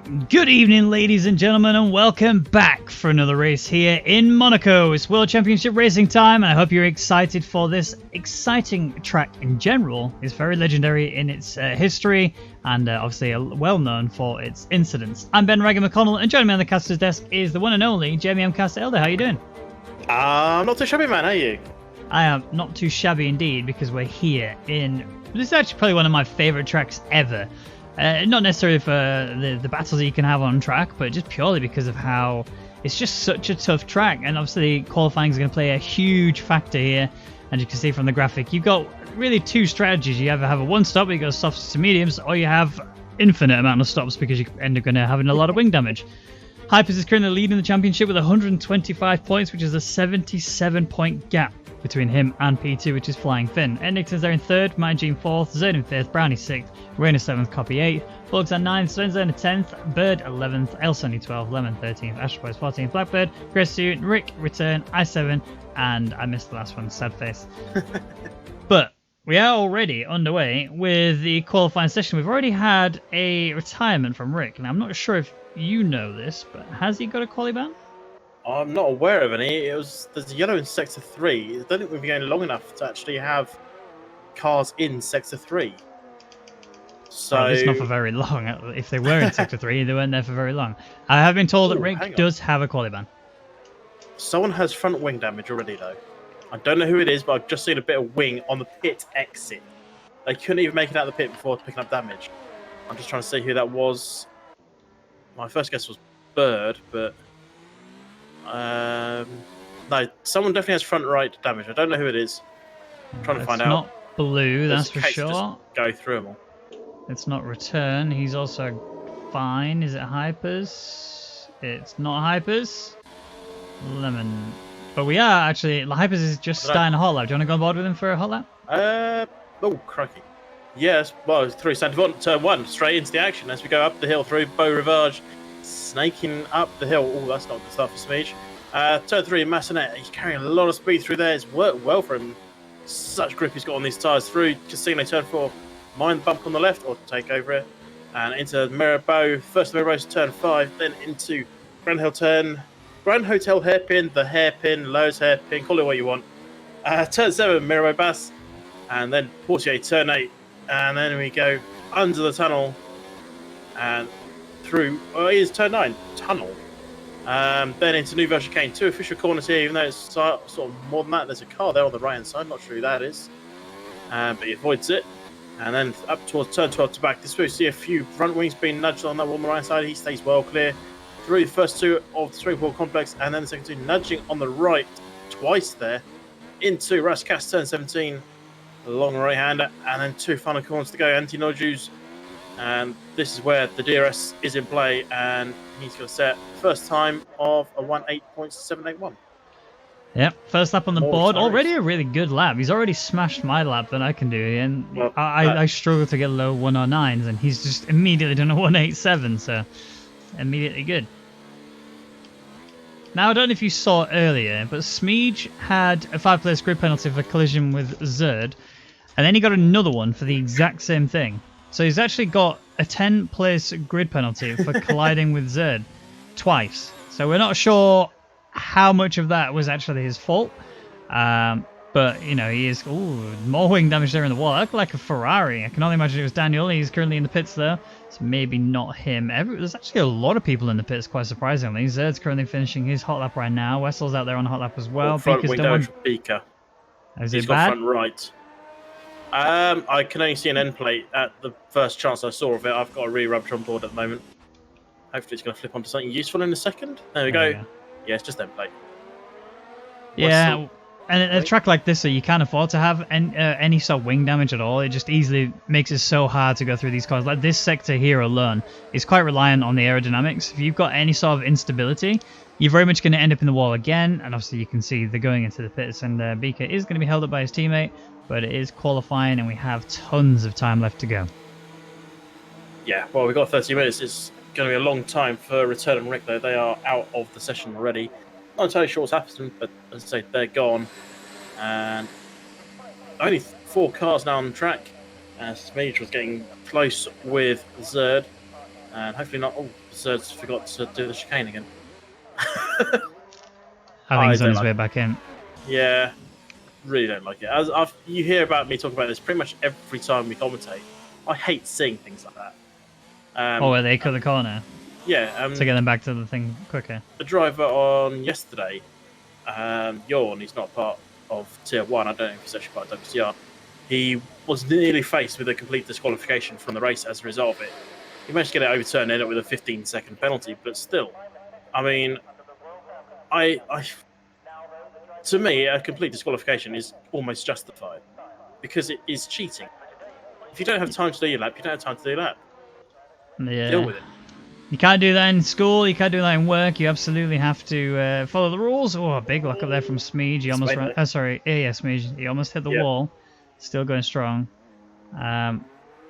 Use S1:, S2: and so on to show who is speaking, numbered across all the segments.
S1: Good evening, ladies and gentlemen, and welcome back for another race here in Monaco. It's World Championship racing time, and I hope you're excited for this exciting track in general. It's very legendary in its history, and obviously well known for its incidents. I'm Ben Ragger McConnell, and joining me on the caster's desk is the one and only Jamie M. Caster Elder. How you doing?
S2: I'm not too shabby, man. How are you?
S1: I am not too shabby indeed, because we're here in... This is actually probably one of my favourite tracks ever. Not necessarily for the battles that you can have on track, but just purely because of how it's just such a tough track. And obviously qualifying is going to play a huge factor here. And you can see from the graphic, you've got really two strategies. You either have a one stop where you go softs to mediums, or you have infinite amount of stops because you end up going to having a lot of wing damage. Hypers is currently leading the championship with 125 points, which is a 77-point gap between him and P2, which is Flying Finn. Nixon's there in third, Mindgene fourth, Zerd in fifth, Brownie sixth, Rainer seventh, Copy 8th, Bugs at 9th, Svenzer in 10th, Bird 11th, Elsony 12th, Lemon 13th, Astroboys 14th, Blackbird, Grestu, Rick, Return, I7, and I missed the last one, Sadface. But we are already underway with the qualifying session. We've already had a retirement from Rick. Now, I'm not sure if you know this, but has he got a quali ban?
S2: I'm not aware of any. There's a yellow in Sector 3. I don't think we've been going long enough to actually have cars in Sector 3. So
S1: well, it's not for very long. If they were in Sector 3, they weren't there for very long. I have been told that Rick does have a quali ban.
S2: Someone has front wing damage already, though. I don't know who it is, but I've just seen a bit of wing on the pit exit. They couldn't even make it out of the pit before picking up damage. I'm just trying to see who that was. My first guess was Bird, but... no, someone definitely has front right damage. I don't know who it is. I'm trying to find out.
S1: It's not Blue, that's for sure.
S2: Just go through them all.
S1: It's not Return. He's also fine. Is it Hypers? It's not Hypers. Lemon. But we are actually... Hypers is just starting a hot lap. Do you want to go on board with him for a hot lap?
S2: Oh, crikey. Yes, well, through turn 1, straight into the action as we go up the hill through Beau Rivage, snaking up the hill. Oh, that's not good stuff for Smeege. Turn 3, Massonet. He's carrying a lot of speed through there. It's worked well for him. Such grip he's got on these tyres. Through Casino, turn 4, mind bump on the left, or take over it. And into Mirabeau. First Mirabeau's turn 5, then into Grand Hotel hairpin, the hairpin, Lowe's hairpin, call it what you want. Turn 7, Mirabeau Bass. And then Portier, turn 8. And then we go under the tunnel and through, it is turn 9, tunnel. Then into Nouvelle Chicane, 2 official corners here, even though it's sort of more than that. There's a car there on the right hand side, not sure who that is. But he avoids it. And then up towards turn 12 to back. This way we see a few front wings being nudged on that one on the right hand side. He stays well clear. Through the first 2 of the straight complex, and then the second 2 nudging on the right twice there. Into Raskas, turn 17. Long right hander, and then 2 final corners to go. Anti-Nodus, and this is where the DRS is in play, and he's going to set first time of a 1.8.781.
S1: Yep, first lap on the board. Already a really good lap. He's already smashed my lap that I can do, and well, I struggle to get low 109s, and he's just immediately done a 187, so immediately good. Now, I don't know if you saw earlier, but Smeege had a 5-place grid penalty for collision with Zerd, and then he got another one for the exact same thing. So he's actually got a 10-place grid penalty for colliding with Zerd twice. So we're not sure how much of that was actually his fault. But, you know, he is... Ooh, more wing damage there in the wall. That looked like a Ferrari. I can only imagine it was Daniel. He's currently in the pits there. So maybe not him. There's actually a lot of people in the pits, quite surprisingly. Zerd's currently finishing his hot lap right now. Wessel's out there on a hot lap as well.
S2: Front wing damage for Beaker.
S1: Is
S2: He's
S1: it
S2: got
S1: bad?
S2: front right. I can only see an end plate at the first chance I saw of it. I've got a re-rubber on board at the moment. Hopefully it's going to flip onto something useful in a second. There we go. Yeah, it's just end plate.
S1: Yeah, and a track like this, so you can't afford to have any sort of wing damage at all. It just easily makes it so hard to go through these cars. Like this sector here alone is quite reliant on the aerodynamics. If you've got any sort of instability, you're very much going to end up in the wall again. And obviously you can see they're going into the pits, and Beaker is going to be held up by his teammate, but it is qualifying and we have tons of time left to go.
S2: Yeah, well, we've got 30 minutes. It's going to be a long time for Return and Rick, though. They are out of the session already. Not entirely sure what's happened, but as I say, they're gone. And only 4 cars now on the track. Smeege was getting close with Zerd. And hopefully not. Oh, Zerd's forgot to do the chicane again.
S1: I think he's on
S2: don't
S1: his
S2: like
S1: way
S2: it.
S1: back in.
S2: Yeah, really don't like it. You hear about me talk about this pretty much every time we commentate. I hate seeing things like that.
S1: Oh, where they cut the corner
S2: Yeah,
S1: to get them back to the thing quicker.
S2: the driver on yesterday, Jorn, he's not part of Tier 1, I don't know if he's actually part of WCR. He was nearly faced with a complete disqualification from the race as a result of it. He managed to get it overturned, ended up with a 15-second penalty, but still, I mean, to me, a complete disqualification is almost justified because it is cheating. If you don't have time to do your lap, you don't have time to do your lap. Deal
S1: Yeah.
S2: with it.
S1: You can't do that in school, you can't do that in work, you absolutely have to follow the rules. Oh, a big lock up there from Smeege. He almost ran. Oh, sorry. Yeah, Smeege. He almost hit the wall. Still going strong.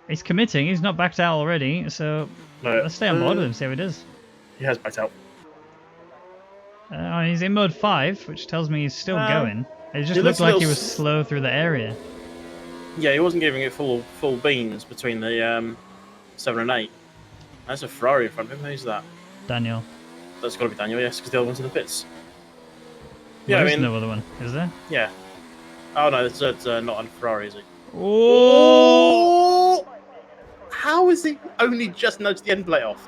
S1: He's committing, he's not backed out already, so let's stay on board with him, see how he does.
S2: He has backed out.
S1: He's in mode 5, which tells me he's still going. It just looked like he was slow through the area.
S2: Yeah, he wasn't giving it full beans between the 7 and 8. There's a Ferrari in front of him. Who's that?
S1: Daniel.
S2: That's got to be Daniel, yes, because the other one's in the pits.
S1: Yeah, there's no other one, is there?
S2: Yeah. Oh no, it's not on Ferrari, is he?
S1: Oh!
S2: How is he only just nudged the end plate off?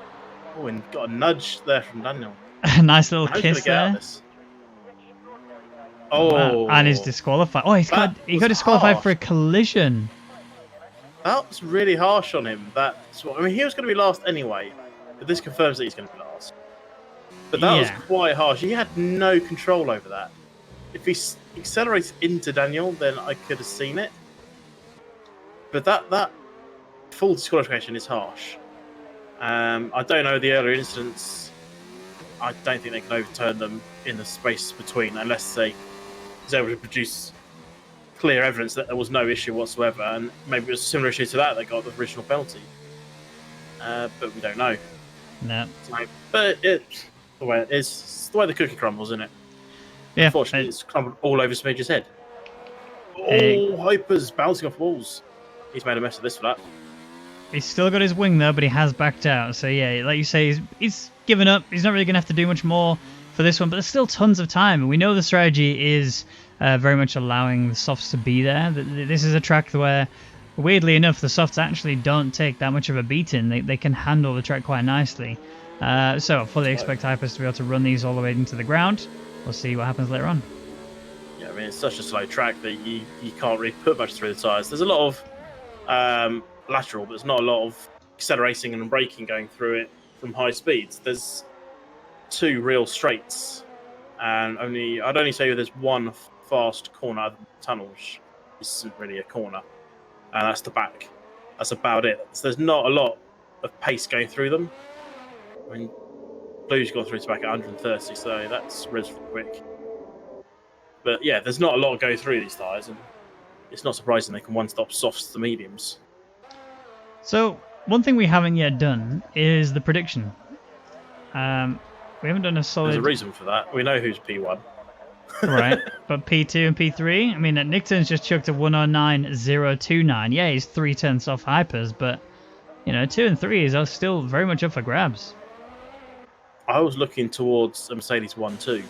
S2: Oh, and got a nudge there from Daniel.
S1: Nice little kiss there.
S2: Oh,
S1: wow. And he's disqualified. Oh, he got disqualified for a collision.
S2: That was really harsh on him. I mean, he was going to be last anyway, but this confirms that he's going to be last. But that was quite harsh. He had no control over that. If he accelerated into Daniel, then I could have seen it. But that full disqualification is harsh. I don't know the earlier incidents. I don't think they can overturn them in the space between unless they was able to produce clear evidence that there was no issue whatsoever, and maybe it was a similar issue to that got the original penalty. But we don't know.
S1: No.
S2: But it's the way it is. It's the way the cookie crumbles, isn't it?
S1: Yeah.
S2: Unfortunately, it's crumbled all over Smeege's head. Oh, Hyper's bouncing off walls. He's made a mess of this for that.
S1: He's still got his wing though, but he has backed out. So yeah, like you say, he's given up. He's not really going to have to do much more for this one, but there's still tons of time. And we know the strategy is very much allowing the softs to be there. This is a track where, weirdly enough, the softs actually don't take that much of a beating. They can handle the track quite nicely. So I fully expect Hypers to be able to run these all the way into the ground. We'll see what happens later on.
S2: Yeah, I mean, it's such a slow track that you can't really put much through the tyres. There's a lot of lateral, but there's not a lot of accelerating and braking going through it from high speeds. There's 2 real straights, and I'd only say there's one fast corner out of the tunnel, which isn't really a corner, and that's the back. That's about it. So there's not a lot of pace going through them. I mean, Blue's got through to back at 130, so that's relatively quick. But yeah, there's not a lot going through these tyres, and it's not surprising they can one-stop softs to mediums.
S1: So, one thing we haven't yet done is the prediction. We haven't done a solid...
S2: There's a reason for that. We know who's P1.
S1: Right, but P2 and P3? I mean, Nickton's just chucked a 109.029. Yeah, he's 3 tenths off Hypers, but, 2 and 3 are still very much up for grabs.
S2: I was looking towards a Mercedes 1-2.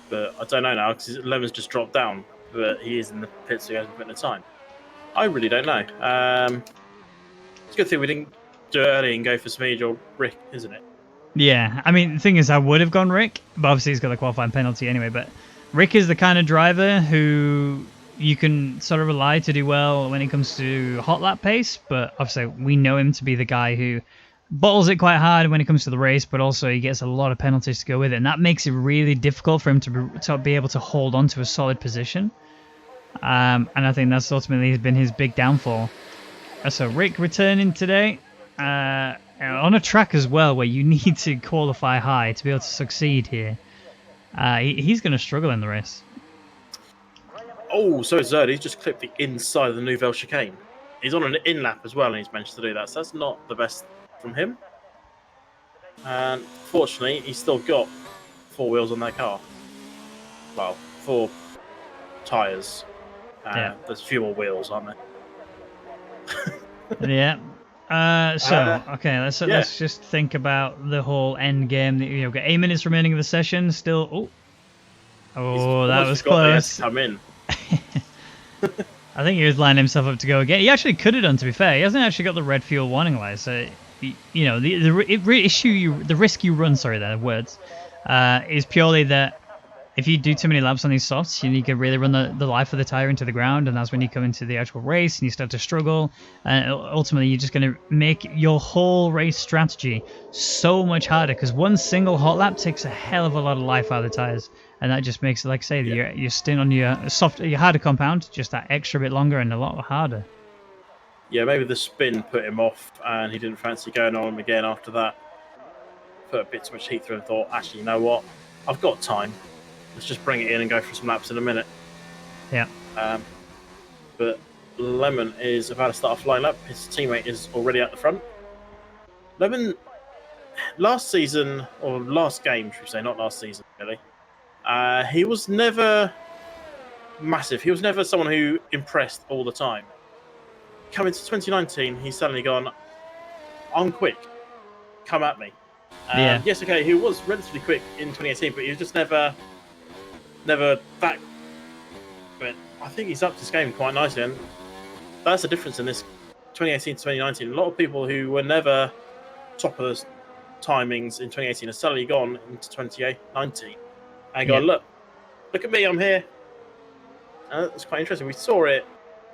S2: But I don't know now, because Lemon's just dropped down. But he is in the pits, so he hasn't put in the time. I really don't know. It's a good thing we didn't do it early and go for Smeege or Rick, isn't it?
S1: Yeah, I mean, the thing is, I would have gone Rick, but obviously he's got the qualifying penalty anyway. But Rick is the kind of driver who you can sort of rely to do well when it comes to hot lap pace, but obviously we know him to be the guy who bottles it quite hard when it comes to the race, but also he gets a lot of penalties to go with it, and that makes it really difficult for him to be able to hold on to a solid position. And I think that's ultimately been his big downfall. So Rick returning today on a track as well where you need to qualify high to be able to succeed here. He's going to struggle in the race.
S2: Oh, so Zerd, he's just clipped the inside of the Nouvelle chicane. He's on an in-lap as well, and he's managed to do that, so that's not the best from him. And fortunately, he's still got 4 wheels on that car. Well, 4 tyres.
S1: Yeah.
S2: There's a few more wheels, aren't there?
S1: Yeah. Okay, let's
S2: Yeah.
S1: let's just think about the whole end game. We've got 8 minutes remaining of the session. Still,
S2: He's
S1: that
S2: almost
S1: was
S2: forgot that he had to
S1: close.
S2: come in.
S1: I think he was lining himself up to go again. He actually could have done, to be fair. He hasn't actually got the red fuel warning light, so you know the risk you run. Sorry, there words. Is purely that if you do too many laps on these softs, you can really run the life of the tire into the ground, and that's when you come into the actual race and you start to struggle. And ultimately, you're just going to make your whole race strategy so much harder because one single hot lap takes a hell of a lot of life out of the tires, and that just makes it, like I say, your stint on your harder compound just that extra bit longer and a lot harder.
S2: Yeah, maybe the spin put him off, and he didn't fancy going on him again after that. Put a bit too much heat through and thought, actually, you know what? I've got time. Let's just bring it in and go for some laps in a minute.
S1: Yeah.
S2: But Lemon is about to start a flying lap. His teammate is already at the front. Lemon, last season, or last game, should we say, not last season, really, he was never massive. He was never someone who impressed all the time. Coming to 2019, he's suddenly gone, I'm quick. Come at me.
S1: Yeah.
S2: Yes, okay, he was relatively quick in 2018, but he was just never that. But I think he's upped his game quite nicely, and that's the difference in this 2018 to 2019. A lot of people who were never top of the timings in 2018 have suddenly gone into 2019 and gone, look at me, I'm here. And that's quite interesting. We saw it,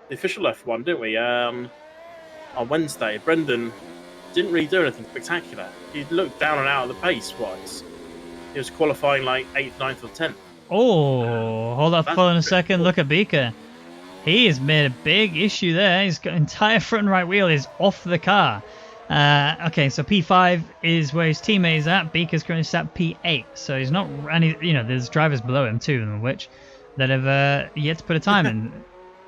S2: the official F1, didn't we? On Wednesday, Brendan didn't really do anything spectacular. He looked down and out of the pace wise. He was qualifying like 8th, 9th, or 10th.
S1: Oh, hold up for a second. Cool. Look at Beaker. He has made a big issue there. His entire front and right wheel is off the car. Okay, so P5 is where his teammate is at. Beaker's currently sat P8, so he's not. And there's drivers below him too, which that have yet to put a time in.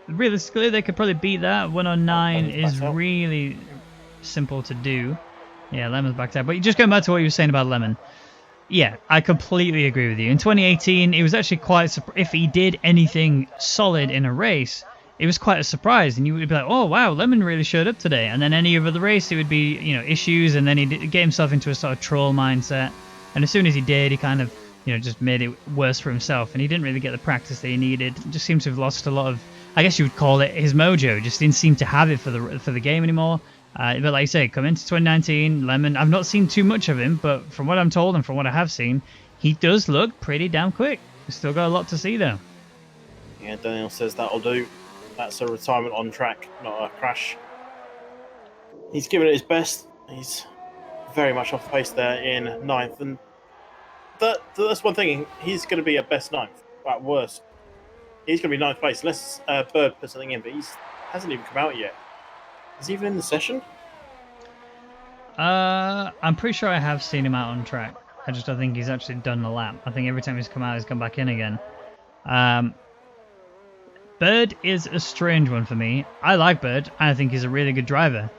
S1: Realistically, they could probably beat that. 109 is really simple to do. Yeah, Lemon's backed out. But just going back to what you were saying about Lemon. Yeah, I completely agree with you. In 2018, it was actually quite if he did anything solid in a race, it was quite a surprise, and you would be like, "Oh wow, Lemon really showed up today." And then any other race, it would be issues, and then he'd get himself into a sort of troll mindset. And as soon as he did, he kind of just made it worse for himself, and he didn't really get the practice that he needed. Just seems to have lost a lot of, I guess you would call it, his mojo. Just didn't seem to have it for the game anymore. But like I say, come into 2019, Lemon, I've not seen too much of him, but from what I'm told and from what I have seen, he does look pretty damn quick. We've still got a lot to see, though.
S2: Yeah, Daniel says that'll do. That's a retirement on track, not a crash. He's given it his best. He's very much off the pace there in 9th, and that's one thing. He's going to be at best 9th, at worst. He's going to be 9th place, unless Bird puts something in, but he hasn't even come out yet. Is he even in the session?
S1: I'm pretty sure I have seen him out on track. I just don't think he's actually done the lap. I think every time he's come out, he's come back in again. Bird is a strange one for me. I like Bird. I think he's a really good driver.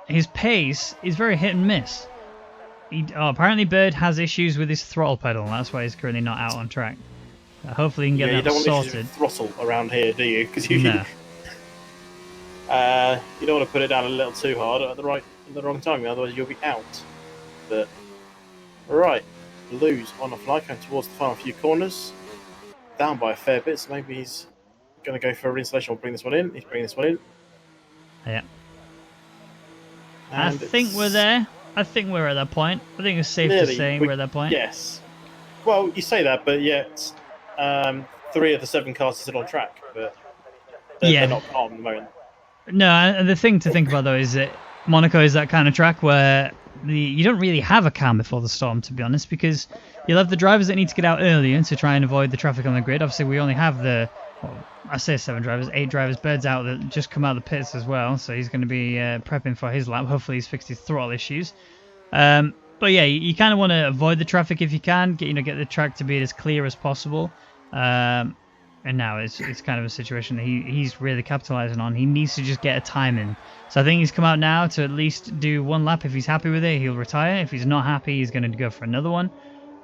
S1: His pace is very hit and miss. Apparently Bird has issues with his throttle pedal. That's why he's currently not out on track. Hopefully he can get that sorted. You don't want issues with
S2: throttle around here, do you? Because
S1: no.
S2: You don't want to put it down a little too hard at the wrong time, otherwise you'll be out. But right, Lou's on a fly going towards the final few corners, down by a fair bit. So maybe he's going to go for a reinstallation. We'll bring this one in. He's bringing this one in.
S1: Yeah. And I think we're there. I think we're at that point. I think it's safe to say we're at that point.
S2: Yes. Well, you say that, but yet 3 of the 7 cars are still on track, but they're not on the moment.
S1: No, and the thing to think about though is that Monaco is that kind of track where you don't really have a calm before the storm, to be honest, because you'll have the drivers that need to get out earlier to try and avoid the traffic on the grid. Obviously, we only have I say 7 drivers, 8 drivers. Bird's out that just come out of the pits as well, so he's going to be prepping for his lap. Hopefully, he's fixed his throttle issues. But yeah, you kind of want to avoid the traffic if you can. Get the track to be as clear as possible. And now it's kind of a situation that he's really capitalizing on. He needs to just get a time in. So I think he's come out now to at least do 1 lap. If he's happy with it, he'll retire. If he's not happy, he's going to go for another one.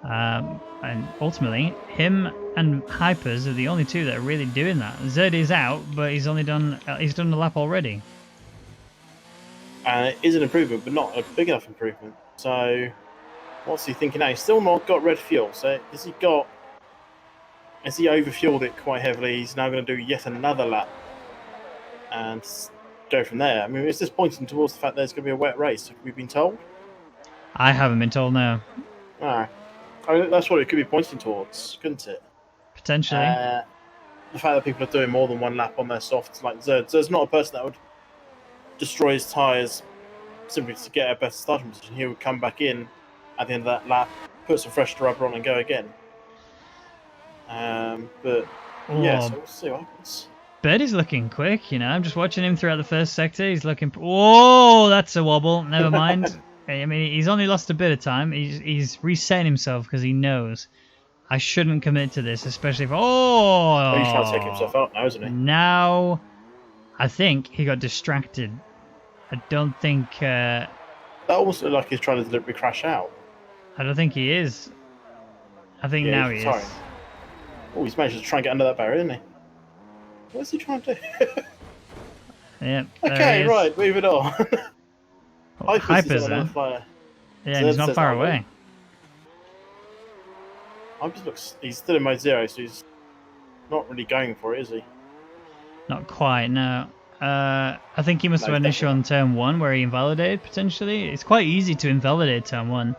S1: And ultimately, him and Hypers are the only 2 that are really doing that. Zed is out, but he's done the lap already.
S2: And it is an improvement, but not a big enough improvement. So what's he thinking now? He's still not got red fuel. So has he overfueled it quite heavily? He's now going to do yet another lap and go from there. I mean, is this pointing towards the fact that there's going to be a wet race? Have we been told?
S1: I haven't been told, no.
S2: Ah, I mean, that's what it could be pointing towards, couldn't it?
S1: Potentially.
S2: The fact that people are doing more than one lap on their softs, like Zerd's not a person that would destroy his tyres simply to get a better starting position. He would come back in at the end of that lap, put some fresh rubber on and go again. But yeah, so we'll see what happens.
S1: Birdie's looking quick, you know. I'm just watching him throughout the first sector. He's looking... Whoa, that's a wobble. Never mind. I mean, he's only lost a bit of time. He's resetting himself because he knows I shouldn't commit to this, especially if... Oh!
S2: He's trying to take himself out now, isn't he?
S1: Now, I think he got distracted. I don't think...
S2: that almost looked like he's trying to deliberately crash out.
S1: I don't think he is. I think now he is.
S2: Oh, he's managed to try and get under that barrier, isn't he? What's he trying to do?
S1: Yep.
S2: Okay, right, moving on.
S1: Hyper's there. Yeah, he's not far away.
S2: He's still in mode 0, so he's not really going for it, is he?
S1: Not quite, no. I think he must have had an issue on turn 1 where he invalidated, potentially. It's quite easy to invalidate turn 1.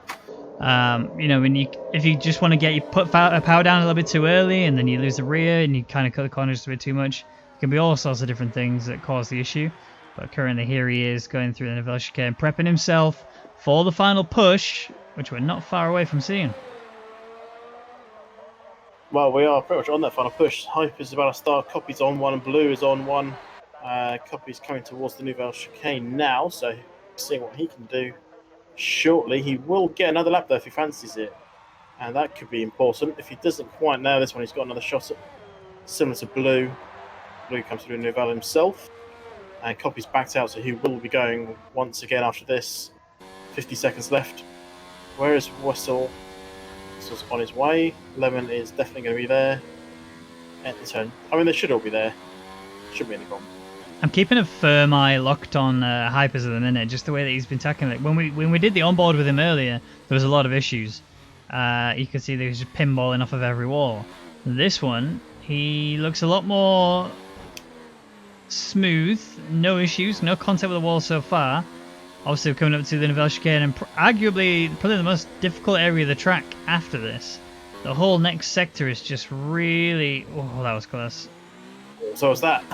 S1: You know, if you just want to get your power down a little bit too early and then you lose the rear and you kind of cut the corners a bit too much, it can be all sorts of different things that cause the issue. But currently here he is going through the Nivelle chicane, prepping himself for the final push, which we're not far away from seeing.
S2: Well, we are pretty much on that final push. Hype is about to start. Copy's on one and Blue is on one. Copy's coming towards the Nivelle chicane now, so seeing what he can do shortly. He will get another lap though if he fancies it, and that could be important. If he doesn't quite nail this one, he's got another shot at similar to Blue. Blue comes through Nivelle himself, and Copy's backed out, so he will be going once again after this. 50 seconds left. Where is Wessel? Wessel's on his way. Lemon is definitely going to be there at the turn. I mean, they should all be there. Shouldn't be any problem.
S1: I'm keeping a firm eye locked on Hypers at the minute, just the way that he's been tackling it. When we did the onboard with him earlier, there was a lot of issues. You could see that he was just pinballing off of every wall. This one, he looks a lot more smooth, no issues, no contact with the wall so far. Obviously, we're coming up to the Nivelle chicane, and arguably probably the most difficult area of the track after this. The whole next sector is just really... Oh, that was close.
S2: So was that.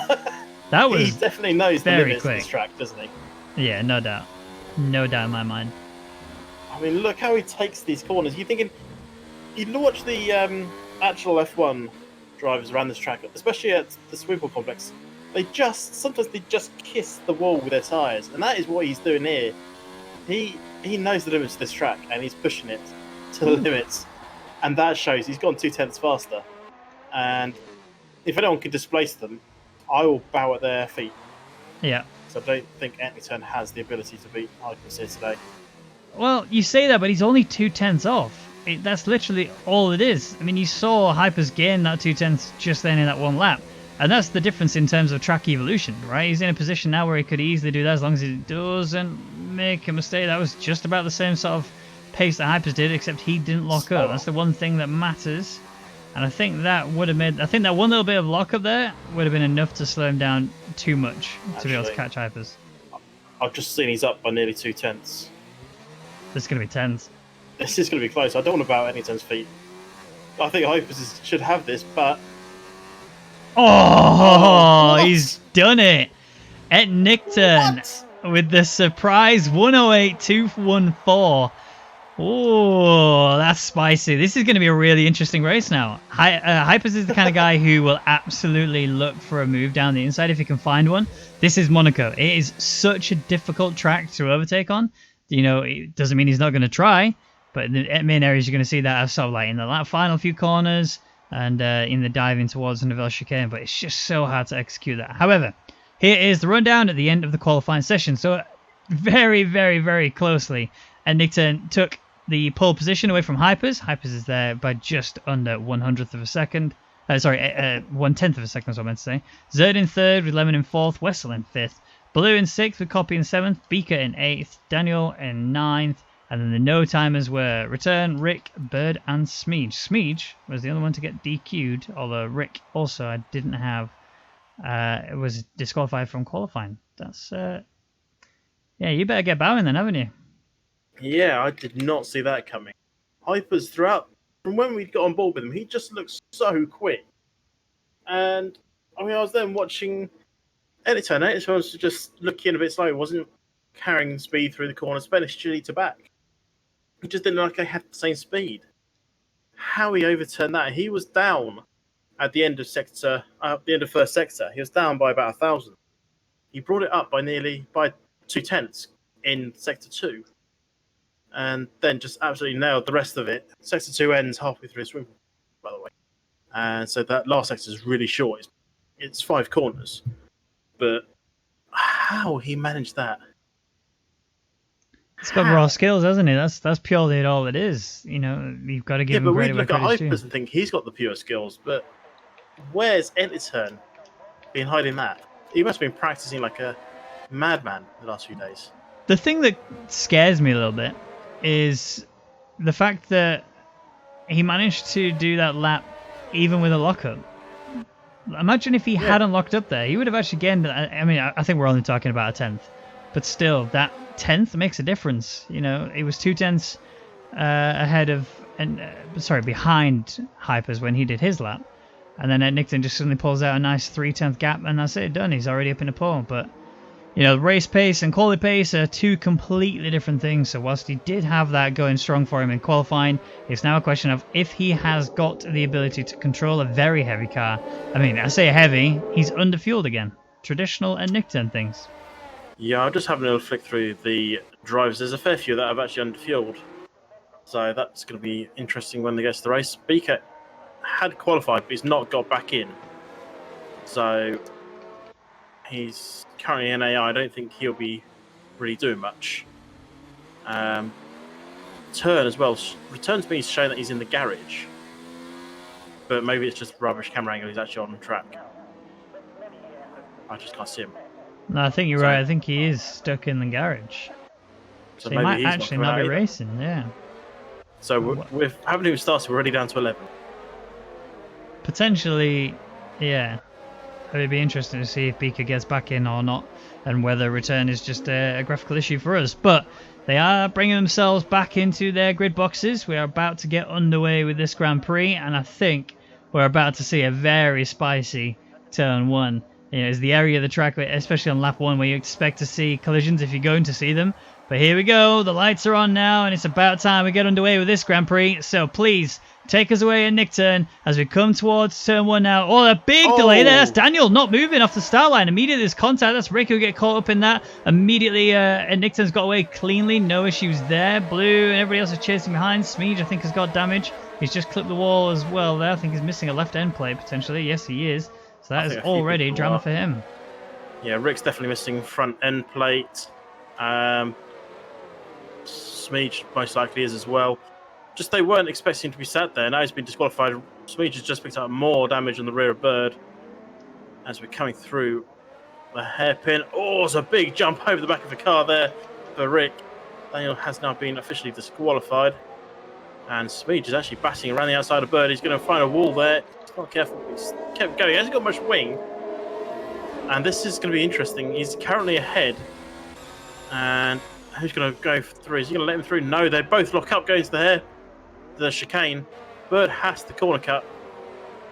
S1: That was
S2: he definitely knows the limits
S1: quick.
S2: of this track, doesn't he?
S1: Yeah, no doubt. No doubt in my mind.
S2: I mean, look how he takes these corners. You're thinking... You watch the actual F1 drivers around this track, especially at the Swivel complex. Sometimes they just kiss the wall with their tyres, and that is what he's doing here. He knows the limits of this track, and he's pushing it to the limits, and that shows he's gone 2/10 faster. And if anyone can displace them, I will bow at their feet.
S1: Yeah.
S2: So I don't think Ettington has the ability to beat Hypers here today.
S1: Well, you say that, but he's only 2/10 off. That's literally all it is. I mean, you saw Hypers gain that 2/10 just then in that one lap. And that's the difference in terms of track evolution, right? He's in a position now where he could easily do that as long as he doesn't make a mistake. That was just about the same sort of pace that Hypers did, except he didn't lock up. That's the one thing that matters. And I think that would have made... I think that one little bit of lockup there would have been enough to slow him down too much to be able to catch Hypers.
S2: I've just seen he's up by nearly 2/10.
S1: This is going to be tens.
S2: This is going to be close. I don't want to bow at Ettington's feet. I think Hypers should have this, but...
S1: Oh, he's done it. At Nickton with the surprise 108.214. Oh, that's spicy. This is going to be a really interesting race now. Hypers is the kind of guy who will absolutely look for a move down the inside if he can find one. This is Monaco. It is such a difficult track to overtake on. You know, it doesn't mean he's not going to try, but in the main areas you're going to see that sort of like in the final few corners and in the diving towards the Nivelle chicane, but it's just so hard to execute that. However, here is the rundown at the end of the qualifying session. So very, very, very closely, and Nickton took the pole position away from Hypers. Hypers is there by just under 1/100th of a second. 1/10th of a second is what I meant to say. Zerd in third, with Lemon in fourth, Wessel in fifth, Blue in 6th with Copy in 7th, Beaker in 8th, Daniel in 9th, and then the no-timers were Return, Rick, Bird, and Smeege. Smeege was the only one to get DQ'd, although Rick also I didn't have, was disqualified from qualifying. That's, yeah, you better get bowing then, haven't you?
S2: Yeah, I did not see that coming. Hypers throughout, from when we got on board with him, he just looks so quick. And, I was then watching Editor, and Editor was just looking a bit slow, wasn't carrying speed through the corner, spent his chili to back. He just didn't look like they had the same speed. How he overturned that, he was down at the end of first sector. He was down by about 1,000. He brought it up by 2/10 in sector 2. And then just absolutely nailed the rest of it. Sector 2 ends halfway through the swim, by the way. And so that last sector is really short. It's 5 corners. But how he managed that?
S1: He's got raw skills, hasn't he? That's purely all it is. You know, you've got to give him credit.
S2: Yeah, but we look at Hypers and think he's got the pure skills, but where's Editurn been hiding that? He must have been practicing like a madman the last few days.
S1: The thing that scares me a little bit is the fact that he managed to do that lap even with a lockup. Imagine if he hadn't locked up there, he would have actually gained. I mean, I think we're only talking about a 10th, but still, that 10th makes a difference. You know, it was 2/10 ahead of, behind Hypers when he did his lap, and then Nickton just suddenly pulls out a nice 3/10 gap, and that's it, done. He's already up in the pole. But you know, race pace and quality pace are two completely different things. So whilst he did have that going strong for him in qualifying, it's now a question of if he has got the ability to control a very heavy car. I mean, I say heavy, he's underfueled again. Traditional and Nickton things.
S2: Yeah, I'll just have a little flick through the drivers. There's a fair few that have actually underfueled. So that's going to be interesting when they get to the race. Beaker had qualified, but he's not got back in. So he's currently in AI. I don't think he'll be really doing much. Turn as well. Return to me is showing that he's in the garage. But maybe it's just rubbish camera angle. He's actually on track. I just can't see him.
S1: No, I think you're right. I think he is stuck in the garage. So he might actually not be racing, yeah.
S2: So we haven't even started. We're already down to 11.
S1: Potentially, yeah. It'd be interesting to see if Beaker gets back in or not, and whether return is just a graphical issue for us. But they are bringing themselves back into their grid boxes. We are about to get underway with this Grand Prix, and I think we're about to see a very spicy turn 1. You know, it's the area of the track, especially on lap 1, where you expect to see collisions if you're going to see them. But here we go, the lights are on now, and it's about time we get underway with this Grand Prix. So please, take us away in Nick turn as we come towards turn 1 now. Oh, a big delay there. That's Daniel not moving off the start line. Immediately there's contact. That's Rick who get caught up in that. Immediately Nick turn's got away cleanly. No issues there. Blue and everybody else is chasing behind. Smeege, I think, has got damage. He's just clipped the wall as well there. I think he's missing a left end plate potentially. Yes, he is. So that is already drama for him.
S2: Yeah, Rick's definitely missing front end plate. Smeege most likely is as well. Just they weren't expecting to be sat there. Now he's been disqualified. Smeege has just picked up more damage on the rear of Bird as we're coming through the hairpin. Oh, it's a big jump over the back of the car there for Rick. Daniel has now been officially disqualified. And Smeege is actually batting around the outside of Bird. He's going to find a wall there. He's not careful. He's kept going. He hasn't got much wing. And this is going to be interesting. He's currently ahead. And who's going to go through? Is he going to let him through? No, they both lock up going to the chicane. Bird has the corner cut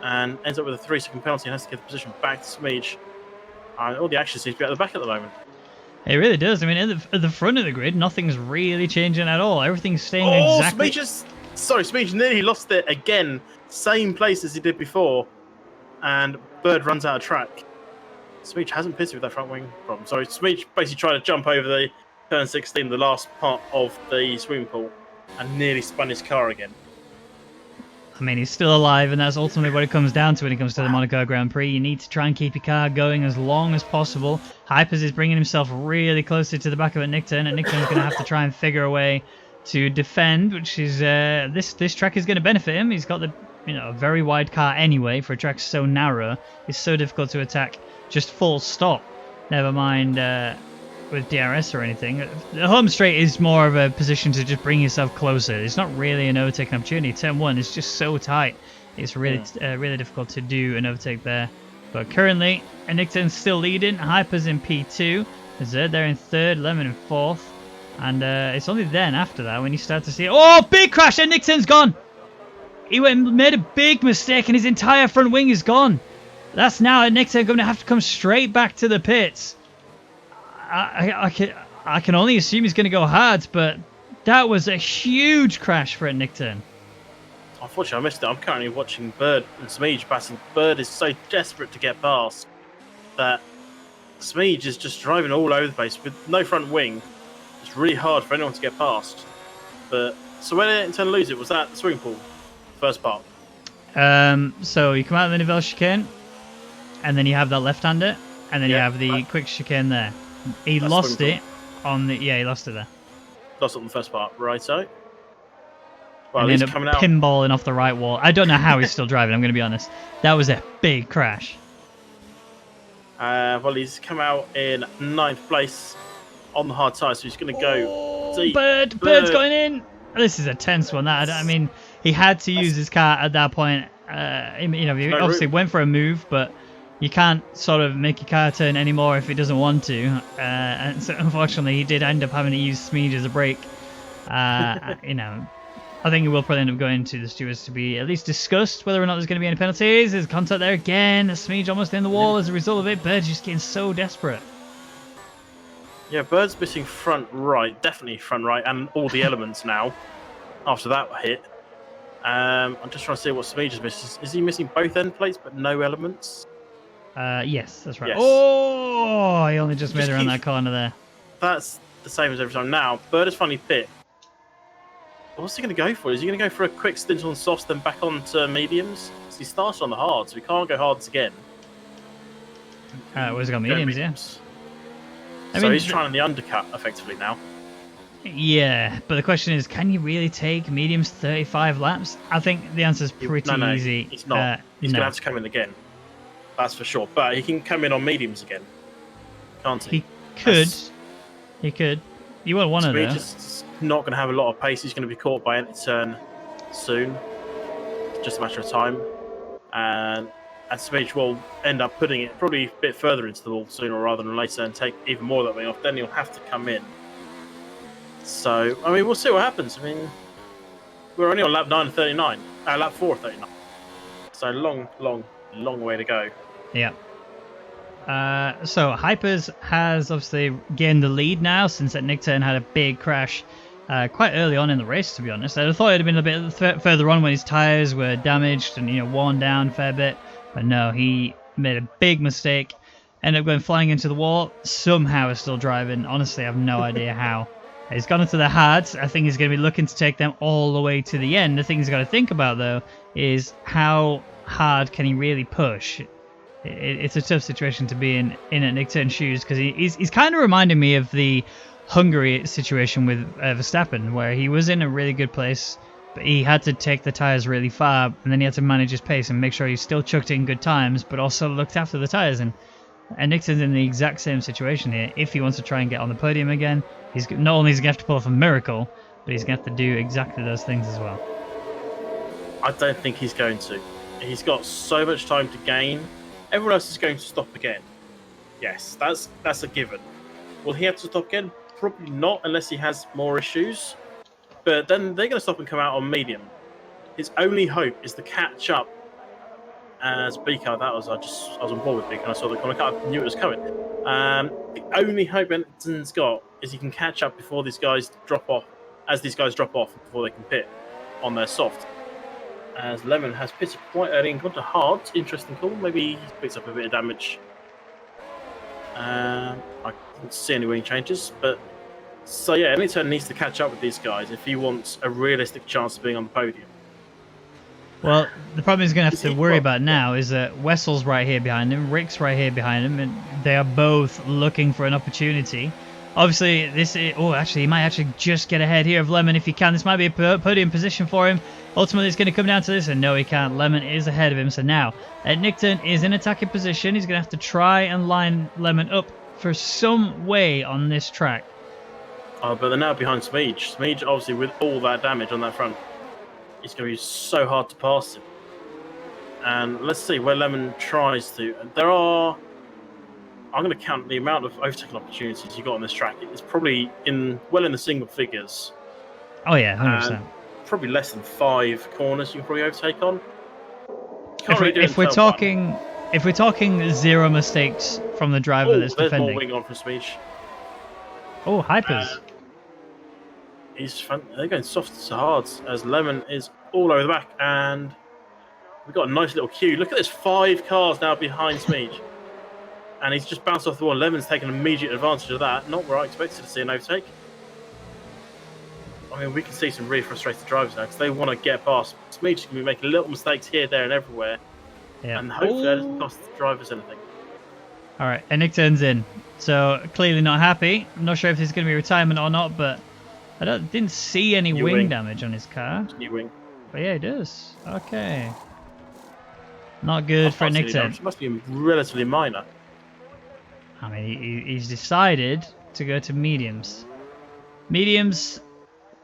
S2: and ends up with a 3-second penalty and has to get the position back to Smeege. All the action seems to be at the back at the moment.
S1: It really does. I mean, at the front of the grid, nothing's really changing at all. Everything's staying exactly...
S2: Smeege nearly lost it again. Same place as he did before. And Bird runs out of track. Smeege hasn't pitted with that front wing problem. Sorry, Smeege basically tried to jump over the turn 16, the last part of the swimming pool, and nearly spun his car again.
S1: I mean, he's still alive, and that's ultimately what it comes down to when it comes to the Monaco Grand Prix. You need to try and keep your car going as long as possible. Hypers is bringing himself really closely to the back of a Nickton, and Nickton's going to have to try and figure a way to defend, which is this track is going to benefit him. He's got the a very wide car anyway for a track so narrow. It's so difficult to attack just full stop. Never mind with DRS or anything. The home straight is more of a position to just bring yourself closer. It's not really an overtaking opportunity. Turn 1 is just so tight. It's really really difficult to do an overtake there. But currently, Nickton's still leading. Hyper's in P2. Zerd there in 3rd. Lemon in 4th. And it's only then after that when you start to see... Oh, big crash and Nickton's gone! He made a big mistake and his entire front wing is gone. That's now Nickton going to have to come straight back to the pits. I can only assume he's going to go hard, but that was a huge crash for Nickton.
S2: Unfortunately, I missed it. I'm currently watching Bird and Smeege passing. Bird is so desperate to get past that Smeege is just driving all over the place with no front wing. It's really hard for anyone to get past. But so where did Nickton lose it? Was that the swimming pool? First part.
S1: So you come out of the Nivelle chicane, and then you have that left-hander, and then you have the quick chicane there. He lost it on the... Yeah, he lost it there.
S2: Lost it on the first part. Right, so... Well,
S1: and
S2: he's
S1: ended
S2: coming
S1: up
S2: out.
S1: pinballing off the right wall. I don't know how he's still driving, I'm going to be honest. That was a big crash.
S2: Well, he's come out in 9th place on the hard tyre, so he's going to go deep.
S1: Bird's going in. This is a tense one. I mean, he had to use his car at that point. He obviously went for a move, but you can't sort of make your car turn anymore if it doesn't want to. And so unfortunately, he did end up having to use Smeege as a brake. I think it will probably end up going to the stewards to be at least discussed whether or not there's going to be any penalties. There's contact there again. Smeege almost in the wall as a result of it. Bird's just getting so desperate.
S2: Yeah, Bird's missing front right, definitely front right, and all the elements now after that hit. I'm just trying to see what Smeege is missing. Is he missing both end plates but no elements?
S1: Yes, that's right.
S2: Yes.
S1: Oh, he only just made it around that corner there.
S2: That's the same as every time. Now, Bird is finally pit. What's he going to go for? Is he going to go for a quick stint on softs, then back on to mediums? So he started on the hards, so he can't go hards again.
S1: Where's he got mediums, yeah.
S2: So he's trying the undercut, effectively, now.
S1: Yeah, but the question is, can you really take mediums 35 laps? I think the answer's pretty easy.
S2: He's not. He's going to have to come in again. That's for sure. But he can come in on mediums again. Can't he?
S1: He could. You won't want to, though.
S2: Just not going to have a lot of pace. He's going to be caught by any turn soon. It's just a matter of time. And Smeege will end up putting it probably a bit further into the wall sooner rather than later and take even more of that wing off. Then he'll have to come in. So, I mean, we'll see what happens. I mean, we're only on lap 9 of 39. Lap 4 of 39. So long way to go.
S1: Yeah. So Hypers has obviously gained the lead now since that Nickton had a big crash quite early on in the race, to be honest. I thought it had been a bit further on when his tyres were damaged and worn down a fair bit. But no, he made a big mistake. Ended up going flying into the wall. Somehow is still driving. Honestly, I have no idea how. He's gone into the hards. I think he's going to be looking to take them all the way to the end. The thing he's got to think about, though, is how hard can he really push? It's a tough situation to be in at Nickton's shoes, because he's kind of reminding me of the Hungary situation with Verstappen, where he was in a really good place, but he had to take the tyres really far, and then he had to manage his pace and make sure he still chucked in good times, but also looked after the tyres. And Nickton's in the exact same situation here. If he wants to try and get on the podium again, he's not only is he going to have to pull off a miracle, but he's going to have to do exactly those things as well.
S2: I don't think he's going to. He's got so much time to gain. Everyone else is going to stop again. Yes, that's a given. Will he have to stop again? Probably not, unless he has more issues. But then they're going to stop and come out on medium. His only hope is to catch up as Beaker. I was on board with Beaker and I saw the corner cut. I knew it was coming. The only hope Benton's got is he can catch up before these guys drop off, before they can pit on their soft. As Lemon has pitted quite early and gone to hard. Interesting call. Maybe he picks up a bit of damage. I didn't see any wing changes, but so yeah, Nickton needs to catch up with these guys if he wants a realistic chance of being on the podium.
S1: Well, the problem he's going to have to worry about now is that Wessel's right here behind him, Rick's right here behind him, and they are both looking for an opportunity. Obviously, he might actually just get ahead here of Lemon if he can. This might be a podium position for him. Ultimately, it's going to come down to this, and no, he can't. Lemon is ahead of him, so now Nickton is in attacking position. He's going to have to try and line Lemon up for some way on this track.
S2: Oh, but they're now behind Smeege. Smeege, obviously, with all that damage on that front, it's going to be so hard to pass him. And let's see where Lemon tries to. There are... I'm going to count the amount of overtaking opportunities you got on this track. It's probably well in the single figures.
S1: Oh yeah, 100%.
S2: Probably less than 5 corners you can probably overtake on.
S1: If we're talking 0 mistakes from the driver that's
S2: there's
S1: defending.
S2: more wing on from Smeege.
S1: Oh, Hypers.
S2: They're going soft to hards as Lemon is all over the back, and we've got a nice little queue. Look at this, 5 cars now behind Smeege. And he's just bounced off the wall. Lemon's taken immediate advantage of that. Not where I expected to see an overtake. I mean, we can see some really frustrated drivers now because they want to get past. Smeege is going to be making little mistakes here, there, and everywhere. Yeah. And hopefully that doesn't cost the drivers anything.
S1: All right, and Nick turns in. So clearly not happy. I'm not sure if this is going to be retirement or not, but I didn't see any wing damage on his car.
S2: New wing.
S1: But yeah, it does. Okay. Not good for Nick turn.
S2: It must be relatively minor.
S1: I mean, he's decided to go to mediums. Mediums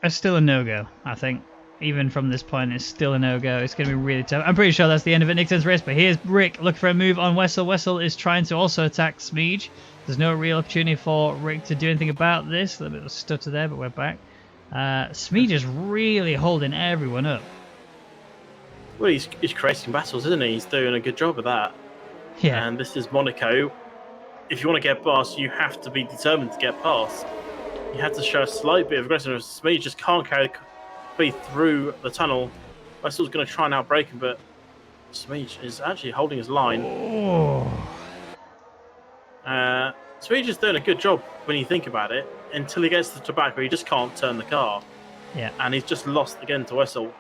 S1: are still a no-go, I think. Even from this point, it's still a no-go. It's going to be really tough. I'm pretty sure that's the end of it, Nickton's race, but here's Rick looking for a move on Wessel. Wessel is trying to also attack Smeege. There's no real opportunity for Rick to do anything about this. A little bit of a stutter there, but we're back. Smeege is really holding everyone up.
S2: Well, he's creating battles, isn't he? He's doing a good job of that.
S1: Yeah.
S2: And this is Monaco. If you want to get past, you have to be determined to get past. You have to show a slight bit of aggressiveness. Smeege just can't carry the speed through the tunnel. Wessel's going to try and outbrake him, but Smeege is actually holding his line.
S1: Oh.
S2: Smeege is doing a good job when you think about it, until he gets to the tobacco, he just can't turn the car.
S1: Yeah.
S2: And he's just lost again to Wessel.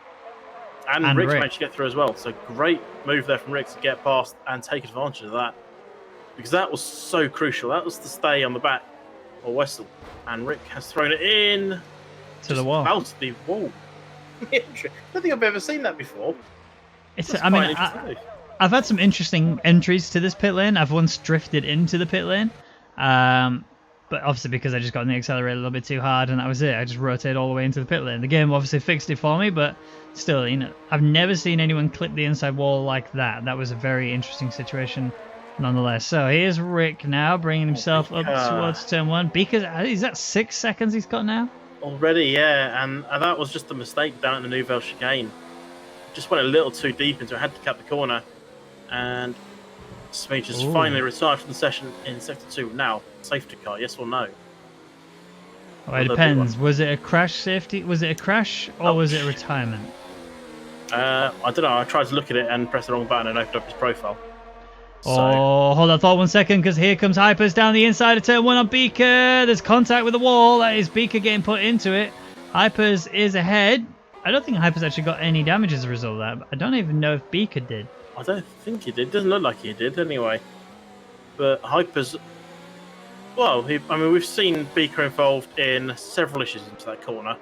S2: And Rick's managed to get through as well. So great move there from Rick to get past and take advantage of that. Because that was so crucial. That was to stay on the back of Wessel. And Rick has thrown it in
S1: to the wall.
S2: Out the wall. I don't think I've ever seen that before.
S1: I've had some interesting entries to this pit lane. I've once drifted into the pit lane. But obviously because I just got on the accelerator a little bit too hard and that was it. I just rotated all the way into the pit lane. The game obviously fixed it for me, but still, I've never seen anyone clip the inside wall like that. That was a very interesting situation nonetheless. So here's Rick now bringing himself up towards turn 1. Beaker, is that 6 seconds he's got now?
S2: Already, yeah. And that was just a mistake down at the Nouvelle chicane. Just went a little too deep into it. Had to cut the corner. And Smeege has finally retired from the session in Sector 2. Now, safety car, yes or no?
S1: Well, it depends. Was it a crash safety? Was it a crash or was it a retirement?
S2: I don't know. I tried to look at it and press the wrong button and opened up his profile.
S1: Oh, hold that thought 1 second, because here comes Hypers down the inside of turn 1 on Beaker. There's contact with the wall. That is Beaker getting put into it. Hypers is ahead. I don't think Hypers actually got any damage as a result of that. But I don't even know if Beaker did.
S2: I don't think he did. Doesn't look like he did anyway. But Hypers... Well, we've seen Beaker involved in several issues into that corner.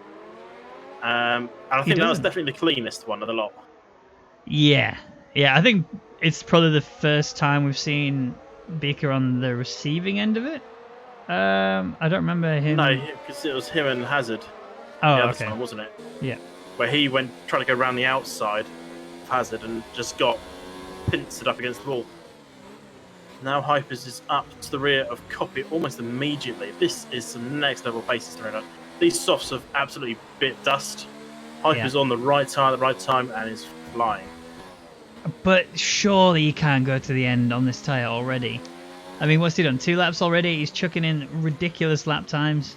S2: And I think that was definitely the cleanest one of the lot.
S1: Yeah. Yeah, I think it's probably the first time we've seen Beaker on the receiving end of it. I don't remember him.
S2: No, because it was him and Hazard.
S1: Oh,
S2: the other
S1: okay.
S2: time, wasn't it?
S1: Yeah.
S2: Where he went trying to go around the outside of Hazard and just got pincered up against the wall. Now Hypers is up to the rear of Copy almost immediately. This is some next level paces to run. These softs have absolutely bit dust. Hypers on the right tire at the right time and is flying.
S1: But surely he can't go to the end on this tyre already. I mean, what's he done? 2 laps already? He's chucking in ridiculous lap times.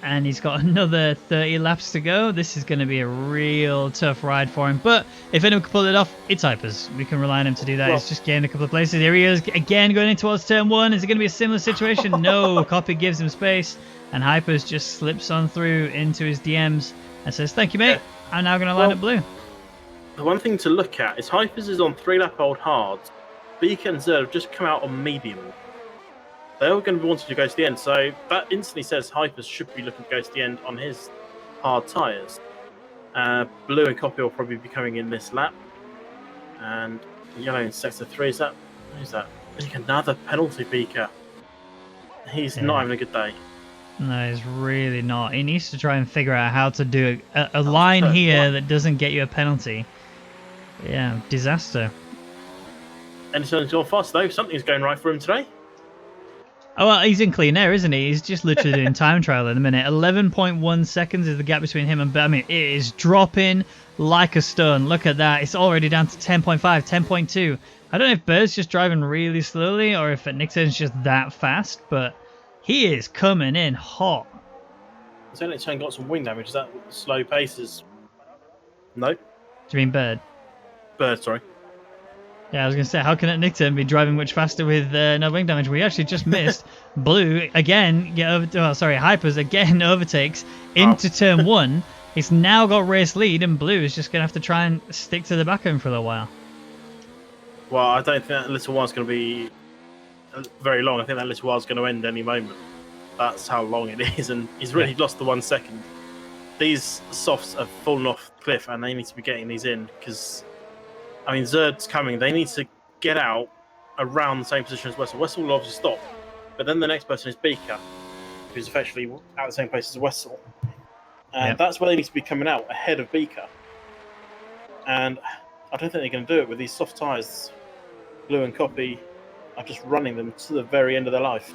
S1: And he's got another 30 laps to go. This is going to be a real tough ride for him. But if anyone can pull it off, it's Hypers. We can rely on him to do that. Well, he's just gained a couple of places. Here he is again going in towards turn 1. Is it going to be a similar situation? No. Copy gives him space. And Hypers just slips on through into his DMs and says, "Thank you, mate. I'm now going to line up blue."
S2: The one thing to look at is Hypers is on 3-lap old hards. Beaker and Zerd have just come out on medium. They're all going to be wanting to go to the end, so that instantly says Hypers should be looking to go to the end on his hard tyres. Blue and Copy will probably be coming in this lap. And yellow in Sector 3, who's that? I think another penalty, Beaker. He's
S1: Yeah.
S2: not having a good day.
S1: No, he's really not. He needs to try and figure out how to do a
S2: was
S1: line
S2: turn
S1: here
S2: one.
S1: that doesn't get you a penalty. Yeah, disaster.
S2: And something's gone fast though. Something's going right for him today.
S1: Oh, well, he's in clean air, isn't he? He's just literally doing time trial in a minute. 11.1 seconds is the gap between him and... I mean, it is dropping like a stone. Look at that. It's already down to 10.5, 10.2. I don't know if Bird's just driving really slowly or if Nixon's just that fast, but he is coming in hot.
S2: Has only got some wing damage. Is that slow paces? No.
S1: Do you mean Bird?
S2: Bird, sorry.
S1: Yeah, I was going to say, how can Nixon be driving much faster with no wing damage? We actually just missed. Blue, again, Hypers again overtakes into turn one. It's now got race lead, and Blue is just going to have to try and stick to the back of him for a little while.
S2: Well, I don't think that little while's going to be very long. I think that little while's going to end any moment. That's how long it is, and he's really lost the 1 second. These softs have fallen off the cliff, and they need to be getting these in, because, I mean, Zerd's coming. They need to get out around the same position as Wessel. Wessel will obviously stop, but then the next person is Beaker, who's effectively at the same place as Wessel. And that's where they need to be coming out, ahead of Beaker. And I don't think they're going to do it with these soft tyres. Blue and Copy are just running them to the very end of their life.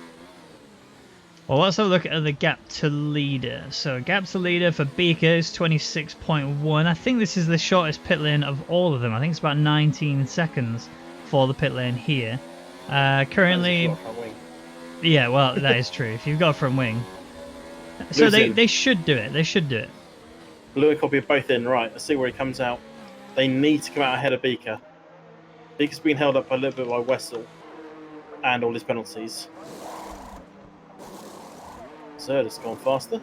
S1: Well, let's have a look at the gap to leader. So gap to leader for Beaker is 26.1. I think this is the shortest pit lane of all of them. I think it's about 19 seconds for the pit lane here. Currently... Yeah, well, that is true. If you've got a front wing. So they should do it. They should do it.
S2: Blue and Copy are both in. Right, let's see where he comes out. They need to come out ahead of Beaker. Beaker's been held up a little bit by Wessel and all his penalties. Zerd has gone faster.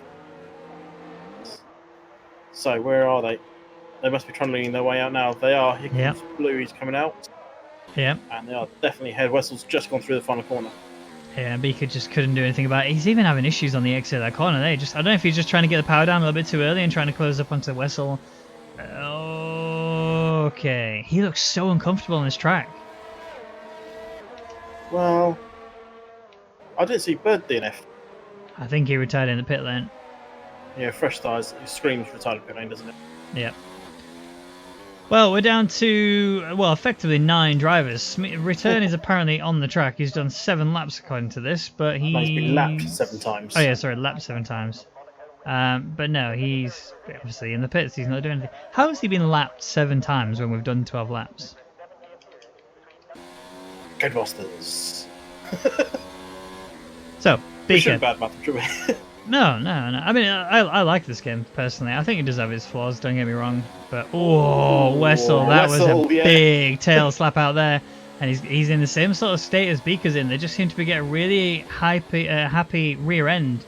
S2: So where are they? They must be trundling their way out now. They are. Here comes Blue. He's coming out.
S1: Yeah.
S2: And they are definitely ahead. Wessel's just gone through the final corner.
S1: Yeah, Beaker just couldn't do anything about it. He's even having issues on the exit of that corner. I don't know if he's just trying to get the power down a little bit too early and trying to close up onto Wessel. Okay. He looks so uncomfortable on this track.
S2: Well, I didn't see Bird DNF.
S1: I think he retired in the pit lane.
S2: Yeah, fresh tyres. It screams retired pit lane, doesn't it?
S1: Yep. Well, we're down to, effectively 9 drivers. Return is apparently on the track. He's done 7 laps according to this, but
S2: he's been lapped 7 times.
S1: Oh yeah, sorry, lapped 7 times. But no, he's obviously in the pits. He's not doing anything. How has he been lapped 7 times when we've done 12 laps?
S2: Codemasters.
S1: So, Beaker.
S2: Bad math, should we?
S1: No. I mean, I like this game personally. I think it does have its flaws. Don't get me wrong. But Wessel, that was a big tail slap out there, and he's in the same sort of state as Beaker's in. They just seem to be getting really happy rear end,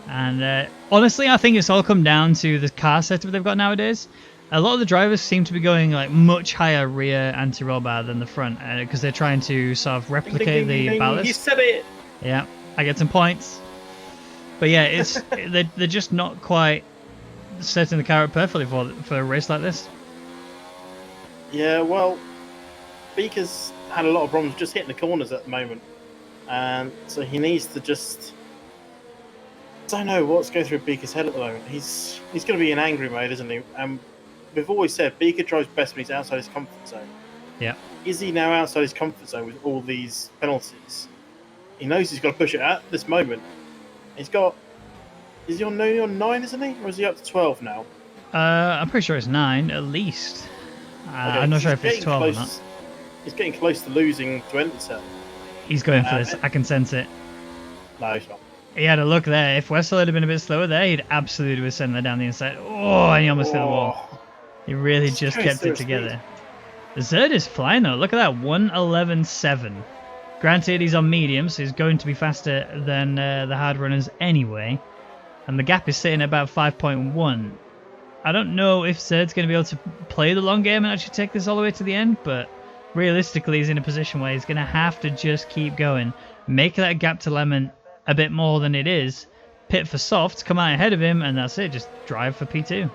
S1: and honestly, I think it's all come down to the car setup they've got nowadays. A lot of the drivers seem to be going like much higher rear anti-roll bar than the front because they're trying to sort of replicate the ballast.
S2: You said it.
S1: Yeah, I get some points. But yeah, it's they're just not quite setting the car up perfectly for a race like this.
S2: Yeah, well, Beaker's had a lot of problems just hitting the corners at the moment, and so he needs to just. I don't know what's going through Beaker's head at the moment. He's going to be in angry mode, isn't he? And we've always said Beaker drives best when he's outside his comfort zone.
S1: Yeah.
S2: Is he now outside his comfort zone with all these penalties? He knows he's got to push it at this moment. He's got. Is he on 9, isn't he? Or is he up to 12 now?
S1: I'm pretty sure it's 9 at least. I'm not sure if it's 12 or not.
S2: He's getting close to losing to Enter.
S1: He's going for this. I can sense it.
S2: No, he's not.
S1: He had a look there. If Wessel had been a bit slower there, he'd absolutely have sent that down the inside. Oh, and he almost hit the wall. He really just kept it together. Zerd is flying though. Look at that. 1:11.7. Granted, he's on medium, so he's going to be faster than the hard runners anyway. And the gap is sitting at about 5.1. I don't know if Zerd's going to be able to play the long game and actually take this all the way to the end, but realistically he's in a position where he's going to have to just keep going. Make that gap to Lemon a bit more than it is. Pit for softs, come out ahead of him, and that's it. Just drive for P2.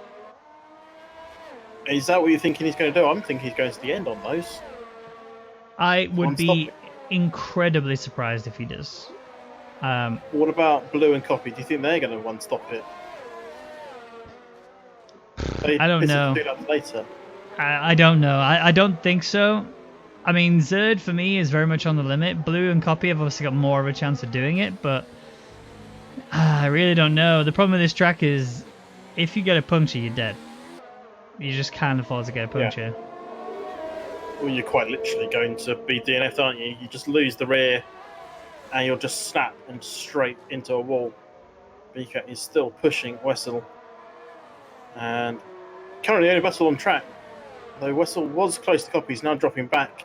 S2: Is that what you're thinking he's going to do? I'm thinking he's going to the end on those.
S1: I would be incredibly surprised if he does.
S2: What about Blue and Copy? Do you think they're going to one-stop it? They
S1: I don't
S2: piss it
S1: know.
S2: 2 laps later.
S1: I don't know. I don't think so. I mean, Zerd for me is very much on the limit. Blue and Copy have obviously got more of a chance of doing it, but I really don't know. The problem with this track is if you get a puncture, you're dead. You just can't afford to get a puncture.
S2: Well, you're quite literally going to be DNF'd, aren't you? You just lose the rear and you'll just snap and straight into a wall. Bika is still pushing Wessel. And currently only Wessel on track. Though Wessel was close to Copy, he's now dropping back.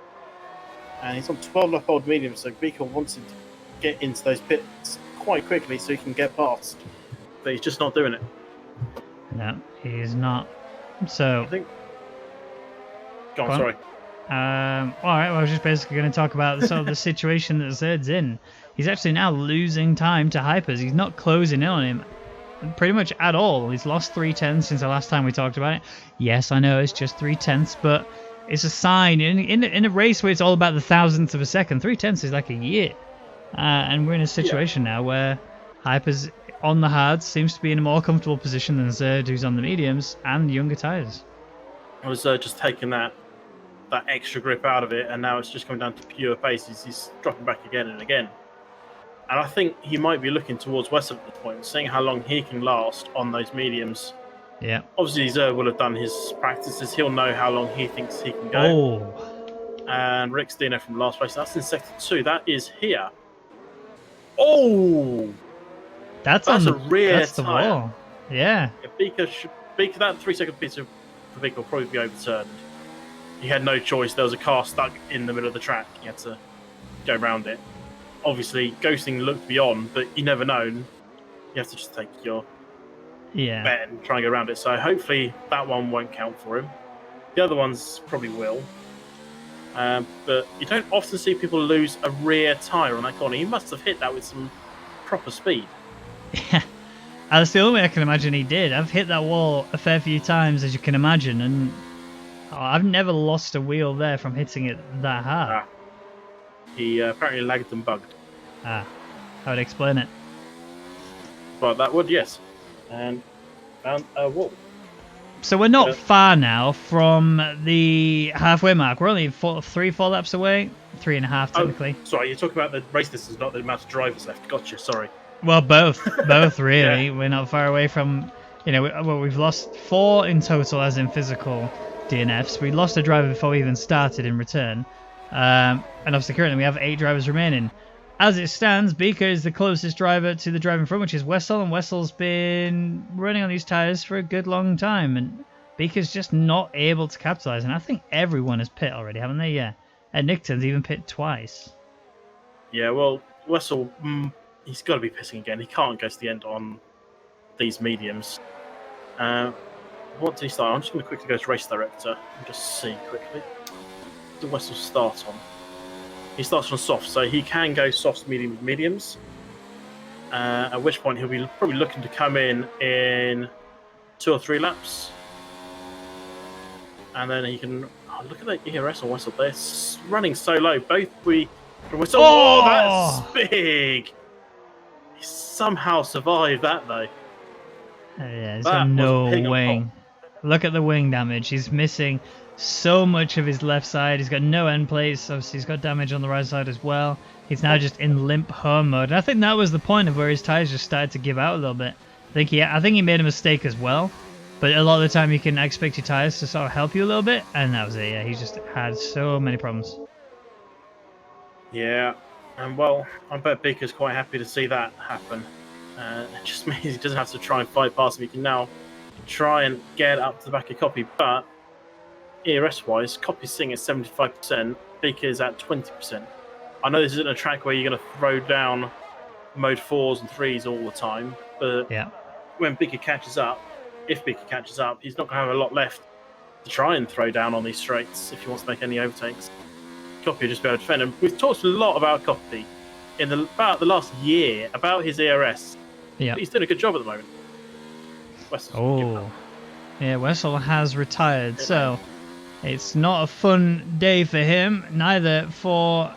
S2: And he's on 12 lap old medium, so Bika wants him to get into those pits quite quickly so he can get past. But he's just not doing it.
S1: No, he's not. So,
S2: I think. Go on, sorry.
S1: All right, well, I was just basically going to talk about sort of the situation that Zerd's in. He's actually now losing time to Hypers. He's not closing in on him pretty much at all. He's lost 3/10 since the last time we talked about it. Yes, I know it's just 3/10, but it's a sign in a race where it's all about the thousandths of a second. 3/10 is like a year, and we're in a situation now where Hypers on the hards seems to be in a more comfortable position than Zerd, who's on the mediums and younger tires.
S2: I was just taking that extra grip out of it, and now it's just coming down to pure pace. He's dropping back again and again. And I think he might be looking towards Wessel at this point, seeing how long he can last on those mediums.
S1: Yeah.
S2: Obviously, Zer will have done his practices. He'll know how long he thinks he can go.
S1: Oh.
S2: And Rick's DNF from last place. That's in sector 2. That is here. Oh!
S1: That's
S2: a rear
S1: that's the
S2: tyre.
S1: wall. Yeah.
S2: Bika, that 3-second piece of for Bika will probably be overturned. He had no choice. There was a car stuck in the middle of the track. He had to go around it. Obviously, ghosting looked beyond, but you never know. You have to just take your bet and try and go around it. So hopefully that one won't count for him. The other ones probably will. But you don't often see people lose a rear tyre on that corner. He must have hit that with some proper speed.
S1: Yeah. That's the only way I can imagine he did. I've hit that wall a fair few times, as you can imagine, and I've never lost a wheel there from hitting it that hard.
S2: He apparently lagged and bugged.
S1: I would explain it.
S2: But that would, yes. And found a wall.
S1: So we're not far now from the halfway mark. We're only 4 laps away. 3.5 technically.
S2: Oh, sorry, you're talking about the race distance, not the amount of drivers left. Gotcha, sorry.
S1: Well, both really. Yeah. We're not far away from, we've lost 4 in total, as in physical DNFs. We lost a driver before we even started in return. And obviously currently we have 8 drivers remaining. As it stands, Bika is the closest driver to the driver in front, which is Wessel, and Wessel's been running on these tyres for a good long time, and Bika's just not able to capitalise, and I think everyone has pit already, haven't they? Yeah. And Nickton's even pit twice.
S2: Yeah, well, Wessel, he's got to be pissing again. He can't go to the end on these mediums. What did he start? I'm just going to quickly go to race director and just see quickly. What did Wessel start on? He starts on soft, so he can go soft, medium, mediums. At which point he'll be probably looking to come in 2 or 3 laps. And then he can... Oh, look at that ERS on Wessel. They're running so low. Both from Wessel... Oh, that's big! He somehow survived that, though.
S1: Yeah, he's got no wing. Look at the wing damage. He's missing so much of his left side. He's got no end plates. Obviously, he's got damage on the right side as well. He's now just in limp home mode. And I think that was the point of where his tires just started to give out a little bit. I think he made a mistake as well. But a lot of the time, you can expect your tires to sort of help you a little bit, and that was it. Yeah, he just had so many problems.
S2: Yeah, and well, I bet Bika's quite happy to see that happen. It just means he doesn't have to try and fight past him. He can now try and get up to the back of Copy, but ERS-wise, Copy's sitting at 75%, Bika is at 20%. I know this isn't a track where you're going to throw down mode 4s and 3s all the time, but when Bika catches up, if Bika catches up, he's not going to have a lot left to try and throw down on these straights if he wants to make any overtakes. Copy will just be able to defend him. We've talked a lot about Copy in about the last year, about his ERS. Yeah, he's doing a good job at the moment.
S1: Wessel has retired, so it's not a fun day for him, neither for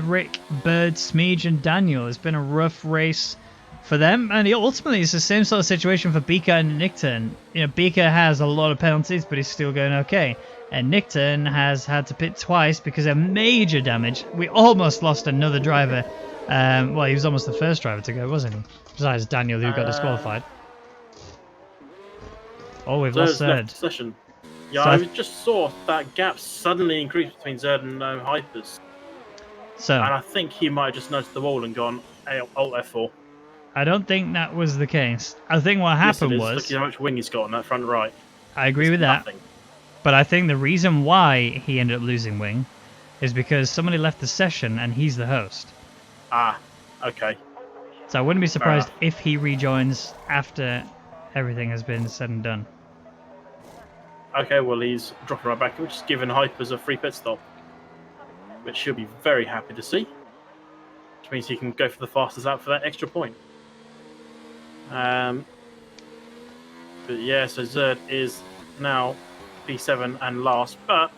S1: Rick, Bird, Smeege, and Daniel. It's been a rough race for them, and ultimately it's the same sort of situation for Beaker and Nickton. Beaker has a lot of penalties, but he's still going okay. And Nickton has had to pit twice because of major damage. We almost lost another driver. Well, he was almost the first driver to go, wasn't he? Besides Daniel, who got disqualified. Oh, we've lost third.
S2: Session. Yeah, so I just saw that gap suddenly increase between Zerd and Hypers.
S1: So,
S2: and I think he might have just noticed the wall and gone Alt F4.
S1: I don't think that was the case. I think what happened was...
S2: Look at how much wing he's got on that front right.
S1: I agree with that. But I think the reason why he ended up losing wing is because somebody left the session and he's the host.
S2: Ah, okay.
S1: So I wouldn't be surprised if he rejoins after everything has been said and done.
S2: Okay, well he's dropping right back, which is giving Hypers a free pit stop. Which she'll be very happy to see. Which means he can go for the fastest lap for that extra point. But yeah, so Zerd is now P7 and last, but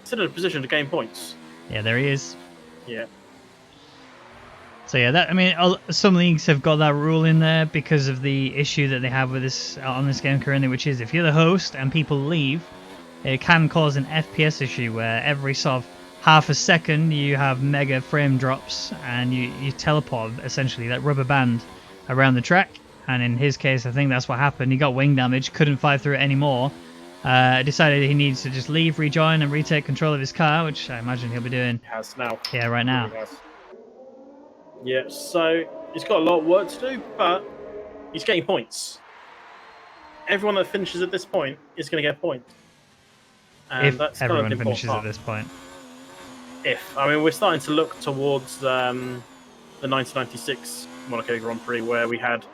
S2: still in a position to gain points.
S1: Yeah, there he is.
S2: Yeah.
S1: So yeah, some leagues have got that rule in there because of the issue that they have with this on this game currently, which is if you're the host and people leave, it can cause an FPS issue where every sort of half a second you have mega frame drops and you teleport essentially that rubber band around the track. And in his case, I think that's what happened. He got wing damage, couldn't fight through it anymore. Decided he needs to just leave, rejoin, and retake control of his car, which I imagine he'll be doing.
S2: He has now.
S1: Yeah, right now.
S2: Yeah, so he's got a lot of work to do, but he's getting points. Everyone that finishes at this point is going to get points. And
S1: if
S2: that's
S1: everyone
S2: kind of
S1: finishes at this point.
S2: We're starting to look towards the 1996 Monaco Grand Prix where we had,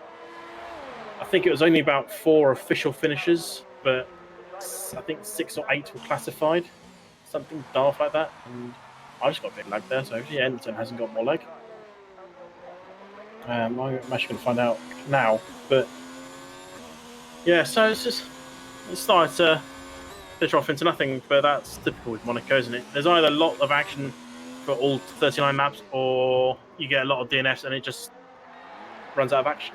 S2: I think it was only about 4 official finishes, but I think 6 or 8 were classified, something daft like that. And I just got a bit of lag there, so hopefully Edmonton hasn't got more lag. I'm actually going to find out now, but yeah, so it started to pitch off into nothing, but that's typical with Monaco, isn't it? There's either a lot of action for all 39 laps, or you get a lot of DNFs and it just runs out of action.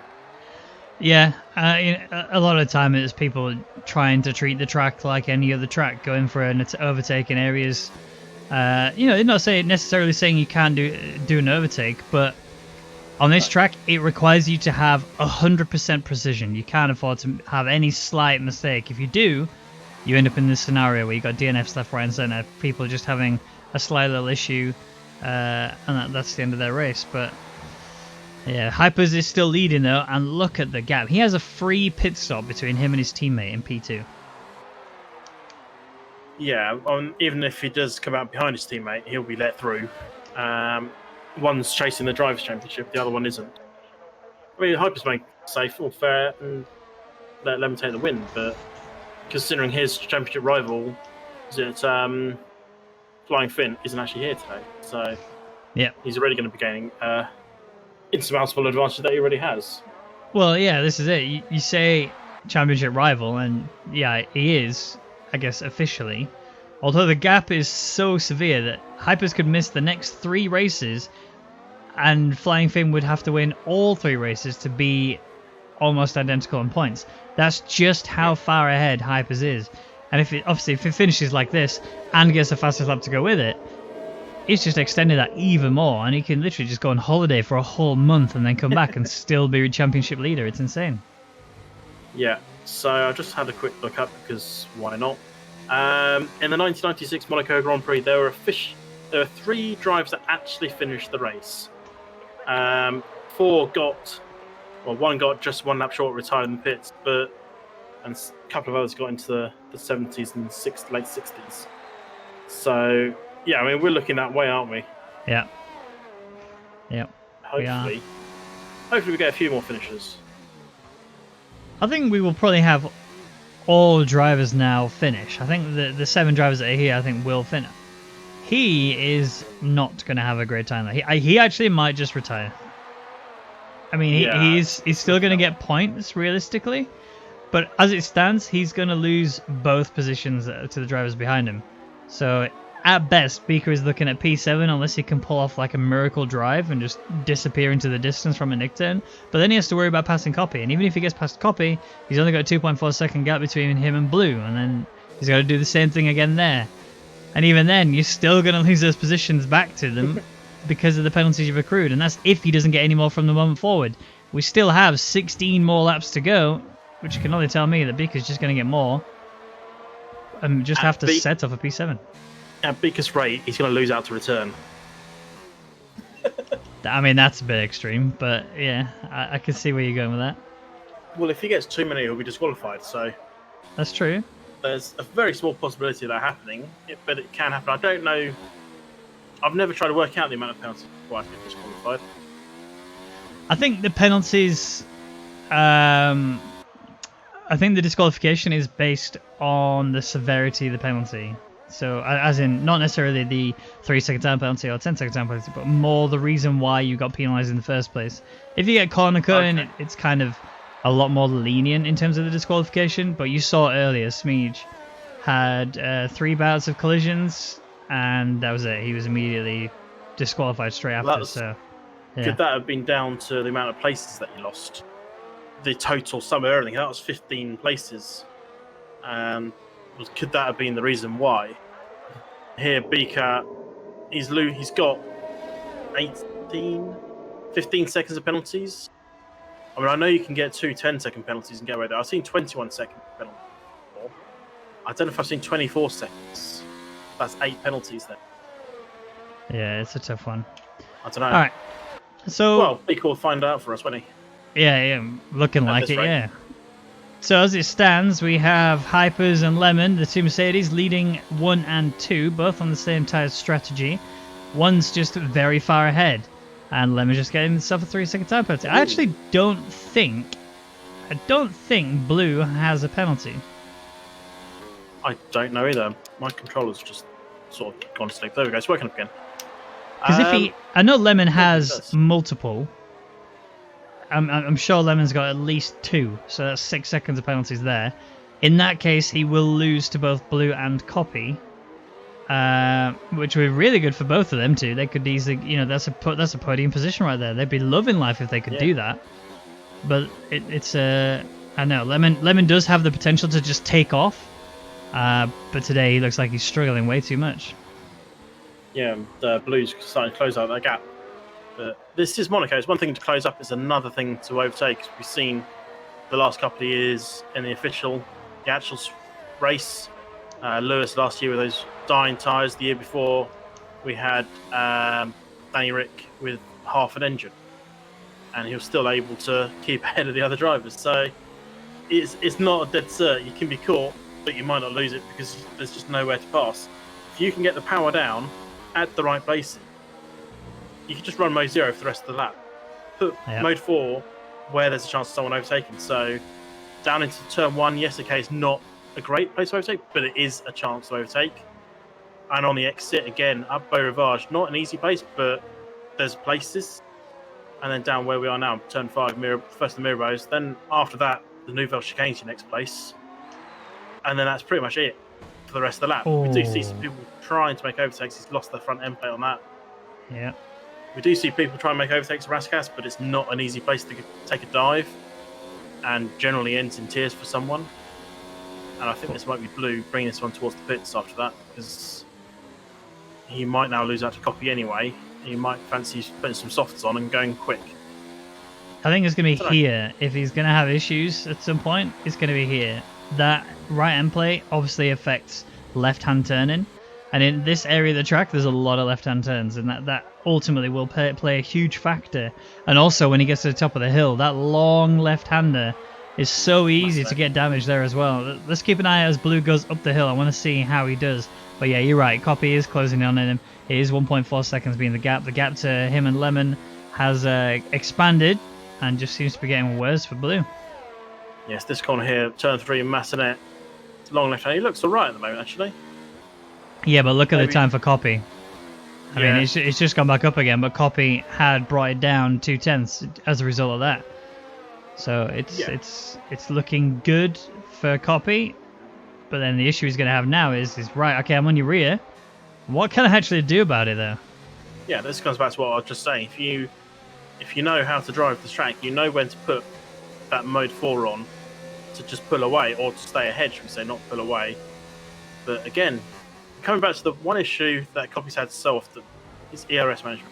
S2: Yeah,
S1: a lot of the time it's people trying to treat the track like any other track, going for an overtake in areas. Not necessarily saying you can't do an overtake, but on this track, it requires you to have 100% precision. You can't afford to have any slight mistake. If you do, you end up in this scenario where you got DNFs left, right, and center. People just having a slight little issue, and that's the end of their race. But yeah, Hypers is still leading though, and look at the gap. He has a free pit stop between him and his teammate in P2.
S2: Yeah, even if he does come out behind his teammate, he'll be let through. One's chasing the Drivers' Championship, the other one isn't. I mean, Hyper's made safe or fair and let him take the win, but considering his championship rival, Flying Finn, isn't actually here today, so
S1: yeah,
S2: he's already going to be gaining insurmountable advantage that he already has.
S1: Well, yeah, this is it. You say championship rival, and yeah, he is, I guess, officially. Although the gap is so severe that Hypers could miss the next 3 races, and Flying Finn would have to win all 3 races to be almost identical in points. That's just how far ahead Hypers is. And if it finishes like this and gets the fastest lap to go with it, it's just extended that even more, and he can literally just go on holiday for a whole month and then come back and still be a championship leader. It's insane.
S2: Yeah, so I just had a quick look up because why not? In the 1996 Monaco Grand Prix, there were 3 drivers that actually finished the race. 1 got just 1 lap short, retired in the pits, and a couple of others got into the 70s and late 60s. So yeah, I mean, we're looking that way, aren't we?
S1: Yeah. Yeah.
S2: Hopefully we get a few more finishes.
S1: I think we will probably have all drivers now finish. I think the 7 drivers that are here, I think, will finish. He is not going to have a great time. He actually might just retire. I mean, he's still going to get points realistically, but as it stands, he's going to lose both positions to the drivers behind him. So at best, Beaker is looking at P7 unless he can pull off like a miracle drive and just disappear into the distance from a nick turn. But then he has to worry about passing Copy, and even if he gets past Copy, he's only got a 2.4 second gap between him and Blue, and then he's got to do the same thing again there. And even then, you're still going to lose those positions back to them because of the penalties you've accrued, and that's if he doesn't get any more from the moment forward. We still have 16 more laps to go, which can only tell me that Beaker's just going to get more and just have to set off a P7.
S2: At Beaker's rate, he's going to lose out to return.
S1: I mean, that's a bit extreme, but yeah, I can see where you're going with that.
S2: Well, if he gets too many, he'll be disqualified, so...
S1: That's true.
S2: There's a very small possibility of that happening, but it can happen. I don't know... I've never tried to work out the amount of penalties before I get disqualified.
S1: I think the penalties... I think the disqualification is based on the severity of the penalty. So, as in, not necessarily the 3-second time penalty or 10-second time penalty, but more the reason why you got penalised in the first place. If you get corner cutting, it's kind of a lot more lenient in terms of the disqualification. But you saw earlier, Smeej had 3 bouts of collisions, and that was it. He was immediately disqualified straight after. So, yeah.
S2: Could that have been down to the amount of places that you lost? The total sum of everything, that was 15 places. Could that have been the reason why? Here, Beaker, he's got 15 seconds of penalties. I mean, I know you can get 2 10-second penalties and get away with it. I've seen 21-second penalties before. I don't know if I've seen 24 seconds. That's 8 penalties there.
S1: Yeah, it's a tough one.
S2: I don't know.
S1: All right. So,
S2: well, Beaker will find out for us, won't he?
S1: Yeah, looking like it, yeah. So as it stands, we have Hypers and Lemon, the two Mercedes, leading 1 and 2, both on the same tyre strategy. One's just very far ahead, and Lemon's just getting himself a 3-second time penalty. I actually don't think Blue has a penalty.
S2: I don't know either. My controller's just sort of gone to sleep. There we go, it's working up again.
S1: Because I know Lemon has multiple. I'm sure Lemon's got at least 2, so that's 6 seconds of penalties there. In that case, he will lose to both Blue and Copy, which would be really good for both of them too. They could easily, that's a podium position right there. They'd be loving life if they could do that. But it's I know Lemon does have the potential to just take off, but today he looks like he's struggling way too much. Yeah,
S2: the Blue's starting to close out that gap. But this is Monaco. It's one thing to close up, it's another thing to overtake. We've seen the last couple of years in the actual race. Lewis last year with those dying tyres. The year before, we had Danny Rick with half an engine, and he was still able to keep ahead of the other drivers. So it's not a dead cert. You can be caught, but you might not lose it because there's just nowhere to pass. If you can get the power down at the right places, you can just run mode 0 for the rest of the lap. Put mode 4 where there's a chance of someone overtaking. So down into turn 1, yes, okay, it's not a great place to overtake, but it is a chance to overtake. And on the exit, again, up Beau Rivage, not an easy place, but there's places. And then down where we are now, turn 5, first the Mirrors. Then after that, the Nouvelle Chicane's your next place. And then that's pretty much it for the rest of the lap. We do see some people trying to make overtakes. He's lost the front end plate on that.
S1: Yeah.
S2: We do see people try and make overtakes at Raskas, but it's not an easy place to take a dive, and generally ends in tears for someone. And I think this might be Blue bringing this one towards the pits after that, because he might now lose out to Copy anyway. He might fancy putting some softs on and going quick.
S1: I think it's going to be here. If he's going to have issues at some point, it's going to be here. That right end plate obviously affects left-hand turning. And in this area of the track, there's a lot of left-hand turns, and that ultimately will play a huge factor. And also, when he gets to the top of the hill, that long left-hander is so easy to get damage there as well. Let's keep an eye out as Blue goes up the hill. I want to see how he does. But yeah, you're right. Copy is closing in on him. It is 1.4 seconds being the gap. The gap to him and Lemon has expanded and just seems to be getting worse for Blue.
S2: Yes, this corner here, turn 3, Massenet. It's long left-hand. He looks all right at the moment, actually.
S1: Yeah, but look at the time for Copy. I mean, it's just gone back up again, but Copy had brought it down 2/10 as a result of that. So it's looking good for Copy, but then the issue he's going to have now is right, okay, I'm on your rear. What can I actually do about it, though?
S2: Yeah, this comes back to what I was just saying. If you know how to drive this track, you know when to put that mode 4 on to just pull away, or to stay ahead, should we say, not pull away. But again, coming back to the one issue that Copy's had so often is ERS management.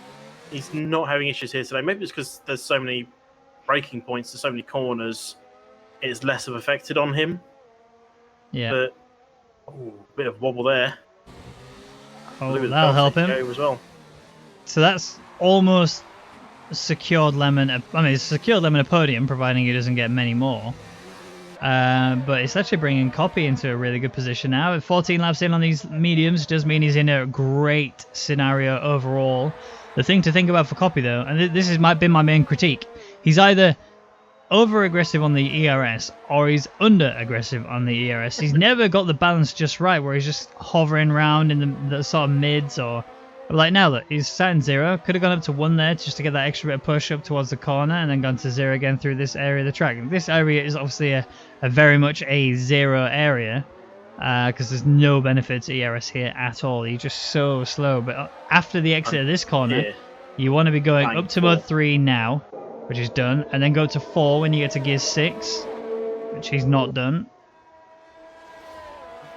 S2: He's not having issues here today. Maybe it's because there's so many braking points, there's so many corners, it's less of affected on him.
S1: Yeah.
S2: But bit of wobble there.
S1: Oh, that'll help him
S2: as well.
S1: So that's almost secured Lemon. I mean, it's secured Lemon a podium, providing he doesn't get many more. But it's actually bringing Copy into a really good position now. With 14 laps in on these mediums, does mean he's in a great scenario overall. The thing to think about for Copy, though, and this has been my main critique, he's either over aggressive on the ERS or he's under aggressive on the ERS. He's never got the balance just right, where he's just hovering around in the sort of mids, or like now look, he's sat in 0, could have gone up to 1 there just to get that extra bit of push up towards the corner, and then gone to 0 again through this area of the track. This area is obviously a very much a 0 area, because there's no benefit to ERS here at all. He's just so slow. But after the exit of this corner, you want to be going up to mode 3 now, which is done, and then go to 4 when you get to gear 6, which he's not done.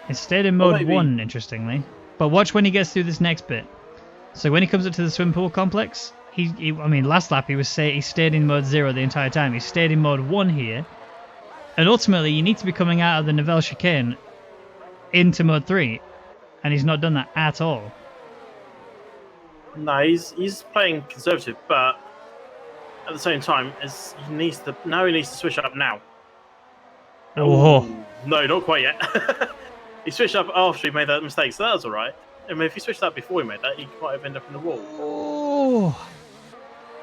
S1: He stayed in mode 1, interestingly. But watch when he gets through this next bit. So when he comes up to the swim pool complex, I mean, last lap he stayed in mode 0 the entire time. He stayed in mode 1 here. And ultimately, you need to be coming out of the Nivelle chicane into mode 3. And he's not done that at all.
S2: No, he's playing conservative, but at the same time, he needs to switch up now.
S1: Oh.
S2: No, not quite yet. He switched up after he made that mistake, so that was alright. I mean, if he switched up before he made that, he might have ended up in the wall.
S1: Oh.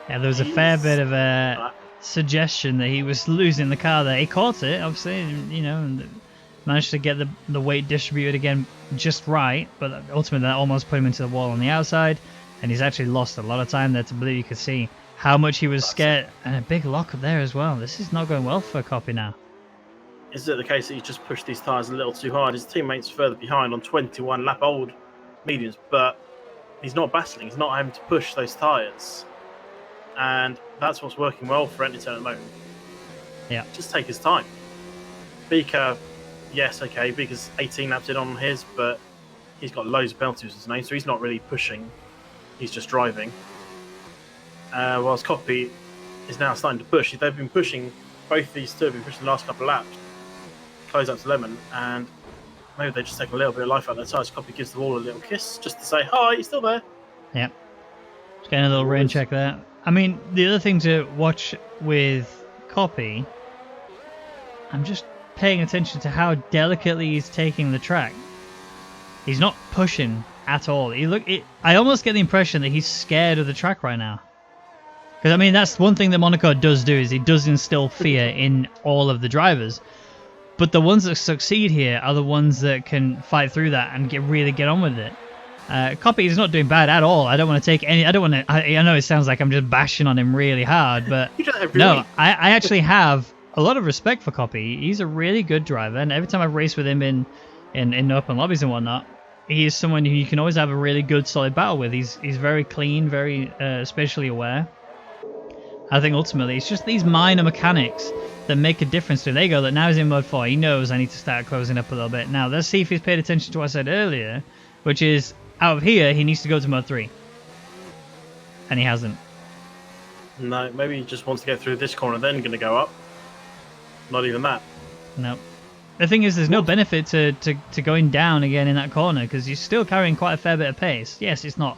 S1: Yeah, there was a fair bit of a suggestion that he was losing the car there. He caught it, obviously, you know, and managed to get the weight distributed again just right, but ultimately that almost put him into the wall on the outside, and he's actually lost a lot of time there to believe. You could see how much he was scared, and a big lock up there as well. This is not going well for Copy now.
S2: Is it the case that he's just pushed these tyres a little too hard? His teammates further behind on 21 lap old mediums, but he's not battling. He's not having to push those tyres, and that's what's working well for Entiton at the moment.
S1: Yeah,
S2: just take his time. Beaker, yes, okay, Beaker's 18 laps in on his, but he's got loads of penalties with his name, so he's not really pushing. He's just driving. Whilst Copy is now starting to push. They've been pushing, both these two have been pushing the last couple of laps, close up to Lemon, and maybe they just take a little bit of life out of their tyres. Copy gives them all a little kiss just to say, hi, you're still there.
S1: Yeah. Just getting a little rain check there. I mean, the other thing to watch with Copy, I'm just paying attention to how delicately he's taking the track. He's not pushing at all. I almost get the impression that he's scared of the track right now. Because, I mean, that's one thing that Monaco does do, is he does instill fear in all of the drivers. But the ones that succeed here are the ones that can fight through that and really get on with it. Copy is not doing bad at all. I don't want to take any... I know it sounds like I'm just bashing on him really hard, but... No, I actually have a lot of respect for Copy. He's a really good driver, and every time I've raced with him in open lobbies and whatnot, he is someone who you can always have a really good, solid battle with. He's very clean, very spatially aware. I think ultimately it's just these minor mechanics that make a difference to him. There you go, that now he's in mode 4. He knows I need to start closing up a little bit. Now, let's see if he's paid attention to what I said earlier, which is, out of here, he needs to go to mode 3. And he hasn't.
S2: No, maybe he just wants to get through this corner, then going to go up. Not even that.
S1: No. The thing is, there's no benefit to going down again in that corner, because you're still carrying quite a fair bit of pace. Yes, it's not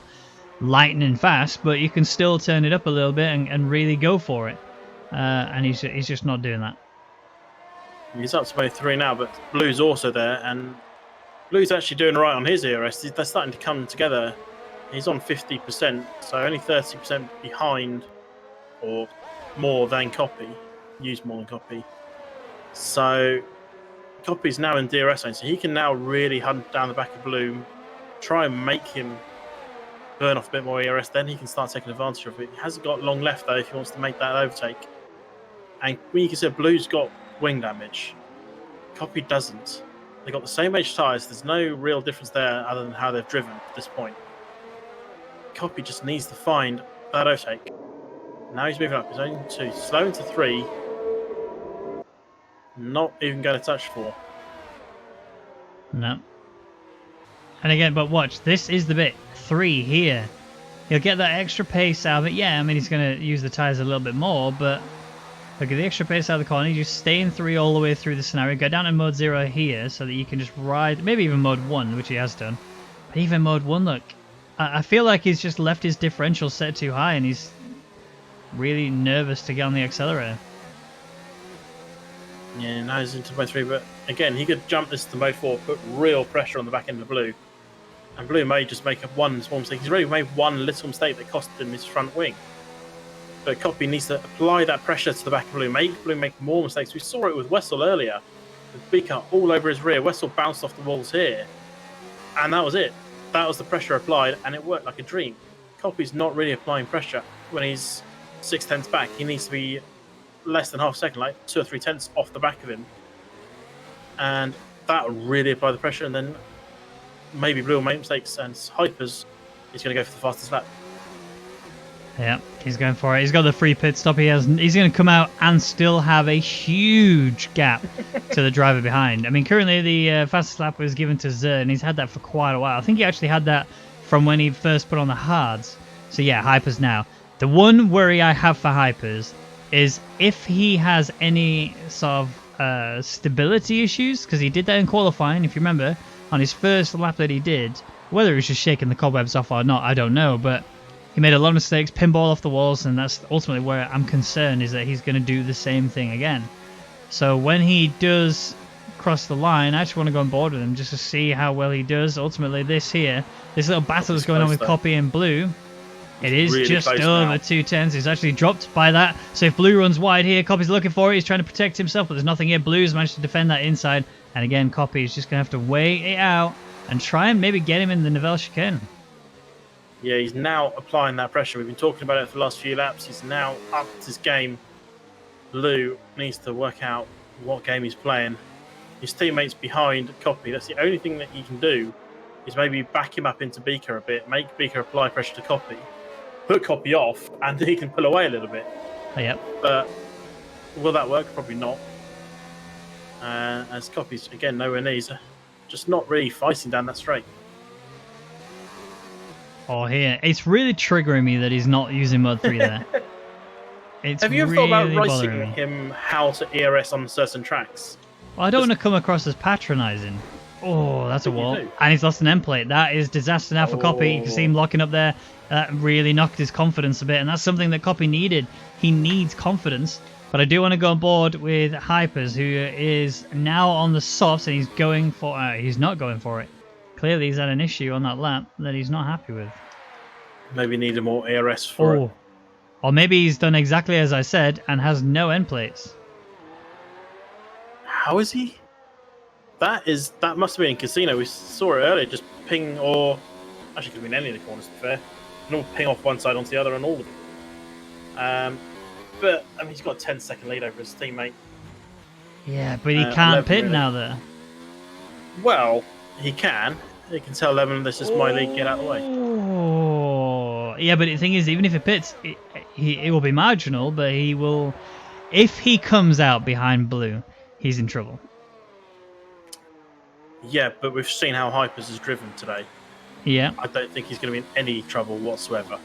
S1: lightning fast, but you can still turn it up a little bit and really go for it. And he's just not doing that.
S2: He's up to mode 3 now, but Blue's also there, and Blue's actually doing right on his ERS. They're starting to come together. He's on 50%, so only 30% behind, or more than Copy. Use more than Copy. So Copy's now in DRS zone, so he can now really hunt down the back of Blue, try and make him burn off a bit more ERS, then he can start taking advantage of it. He hasn't got long left, though, if he wants to make that overtake. And when you consider Blue's got wing damage, Copy doesn't. They've got the same age tyres. There's no real difference there other than how they've driven at this point. Copy just needs to find that overtake. Now he's moving up. He's only 2. Slow into 3. Not even going to touch 4.
S1: No. And again, but watch. This is the bit. 3 here. He'll get that extra pace out of it. Yeah, I mean, he's going to use the tyres a little bit more, but look at the extra pace out of the corner. You just stay in 3 all the way through the scenario. Go down to mode 0 here so that you can just ride, maybe even mode 1, which he has done. But even mode 1, look, I feel like he's just left his differential set too high and he's really nervous to get on the accelerator.
S2: Yeah, now he's into mode 3, but again, he could jump this to mode 4, put real pressure on the back end of Blue. And Blue may just make up one small mistake. He's already made one little mistake that cost him his front wing. But Copy needs to apply that pressure to the back of Blue, make Blue make more mistakes. We saw it with Wessel earlier. With Beaker all over his rear. Wessel bounced off the walls here. And that was it. That was the pressure applied, and it worked like a dream. Copy's not really applying pressure when he's 6/10 back. He needs to be less than half a second, like 2 or 3 tenths off the back of him. And that really applied the pressure, and then maybe Blue will make mistakes, and Hypers is going to go for the fastest lap.
S1: Yeah, he's going for it. He's got the free pit stop. He's going to come out and still have a huge gap to the driver behind. I mean, currently the fastest lap was given to Zer, and he's had that for quite a while. I think he actually had that from when he first put on the hards. So yeah, Hypers now. The one worry I have for Hypers is if he has any sort of stability issues, because he did that in qualifying, if you remember, on his first lap that he did. Whether he was just shaking the cobwebs off or not, I don't know, but he made a lot of mistakes, pinball off the walls, and that's ultimately where I'm concerned, is that he's going to do the same thing again. So when he does cross the line, I just want to go on board with him just to see how well he does. Ultimately, this little battle that's going on with Copy and Blue, it is really just over 2 tenths. He's actually dropped by that. So if Blue runs wide here, Copy's looking for it. He's trying to protect himself, but there's nothing here. Blue's managed to defend that inside. And again, Copy is just going to have to wait it out and try and maybe get him in the Nivelle chicane.
S2: Yeah, he's now applying that pressure. We've been talking about it for the last few laps. He's now upped his game. Blue needs to work out what game he's playing. His teammates behind Copy. That's the only thing that he can do, is maybe back him up into Beaker a bit, make Beaker apply pressure to Copy, put Copy off, and he can pull away a little bit.
S1: Oh, yep.
S2: But will that work? Probably not. As Copy's, again, nowhere near. He's just not really fighting down that straight.
S1: Oh, here. It's really triggering me that he's not using Mode 3 there.
S2: Have you ever thought about racing him how to ERS on certain tracks?
S1: Well, I don't want to come across as patronising. Oh, that's a wall. And he's lost an end plate. That is disaster now for Copy. You can see him locking up there. That really knocked his confidence a bit, and that's something that Copy needed. He needs confidence. But I do want to go on board with Hypers, who is now on the softs, and he's going for... he's not going for it. Clearly, he's had an issue on that lap that he's not happy with.
S2: Maybe needed more ERS for it.
S1: Or maybe he's done exactly as I said and has no end plates.
S2: How is he? That must have been in Casino. We saw it earlier. Just ping, or actually could have been any of the corners, to be fair. And all ping off one side onto the other and all of them. But I mean, he's got a 10-second lead over his teammate.
S1: Yeah, but he can't pit really. Now, though.
S2: Well, he can. He can tell Levin, this is my league, get out of the way.
S1: Oh, yeah, but the thing is, even if it pits, it will be marginal, but he will... If he comes out behind Blue, he's in trouble.
S2: Yeah, but we've seen how Hypers has driven today.
S1: Yeah.
S2: I don't think he's going to be in any trouble whatsoever.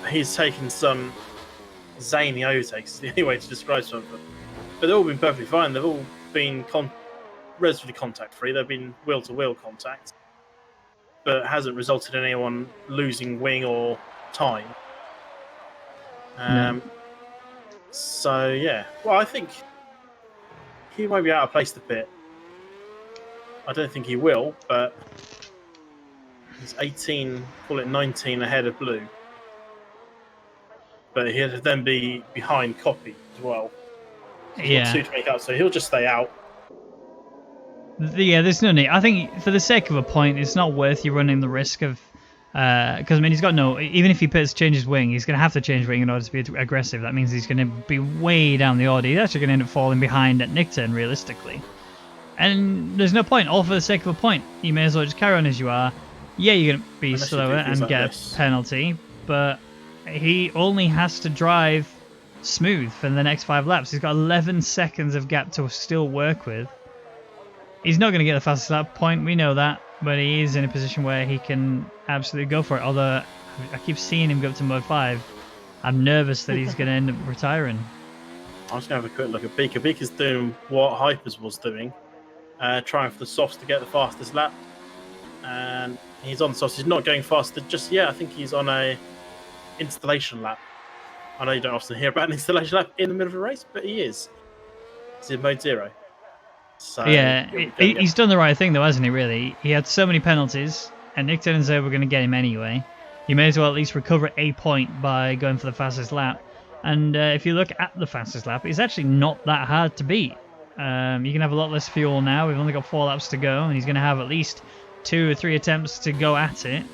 S2: He's taken some zany overtakes, is the only way to describe something. But they've all been perfectly fine. They've all been relatively contact-free. They've been wheel-to-wheel contact. But it hasn't resulted in anyone losing wing or time.
S1: No.
S2: So, yeah. Well, I think he might be out of place to pit. I don't think he will, but he's 18, call it 19 ahead of Blue. But he'll then be behind Copy as well. He's got 2 to make up, so he'll just stay out.
S1: Yeah, there's no need. I think for the sake of a point, it's not worth you running the risk of Because I mean, he's got no. Even if he changes wing, he's going to have to change wing in order to be aggressive. That means he's going to be way down the order. He's actually going to end up falling behind at nick turn, realistically. And there's no point. All for the sake of a point. You may as well just carry on as you are. Yeah, you're going to be slower and
S2: like
S1: get a penalty, but he only has to drive smooth for the next 5 laps. He's got 11 seconds of gap to still work with. He's not going to get the fastest lap point, we know that, but he is in a position where he can absolutely go for it. Although I keep seeing him go up to mode 5. I'm nervous that he's going to end up retiring.
S2: I'm just going to have a quick look at Beaker. Beaker's doing what Hypers was doing, trying for the softs to get the fastest lap. And he's on the softs. He's not going faster just yet. I think he's on a installation lap. I know you don't often hear about an installation lap in the middle of a race, but he is. He's in mode 0. So
S1: yeah, he's done the right thing though, hasn't he, really? He had so many penalties, and Nick and Zed were going to get him anyway. You may as well at least recover a point by going for the fastest lap. And if you look at the fastest lap, it's actually not that hard to beat. You can have a lot less fuel now. We've only got 4 laps to go, and he's going to have at least 2 or 3 attempts to go at it.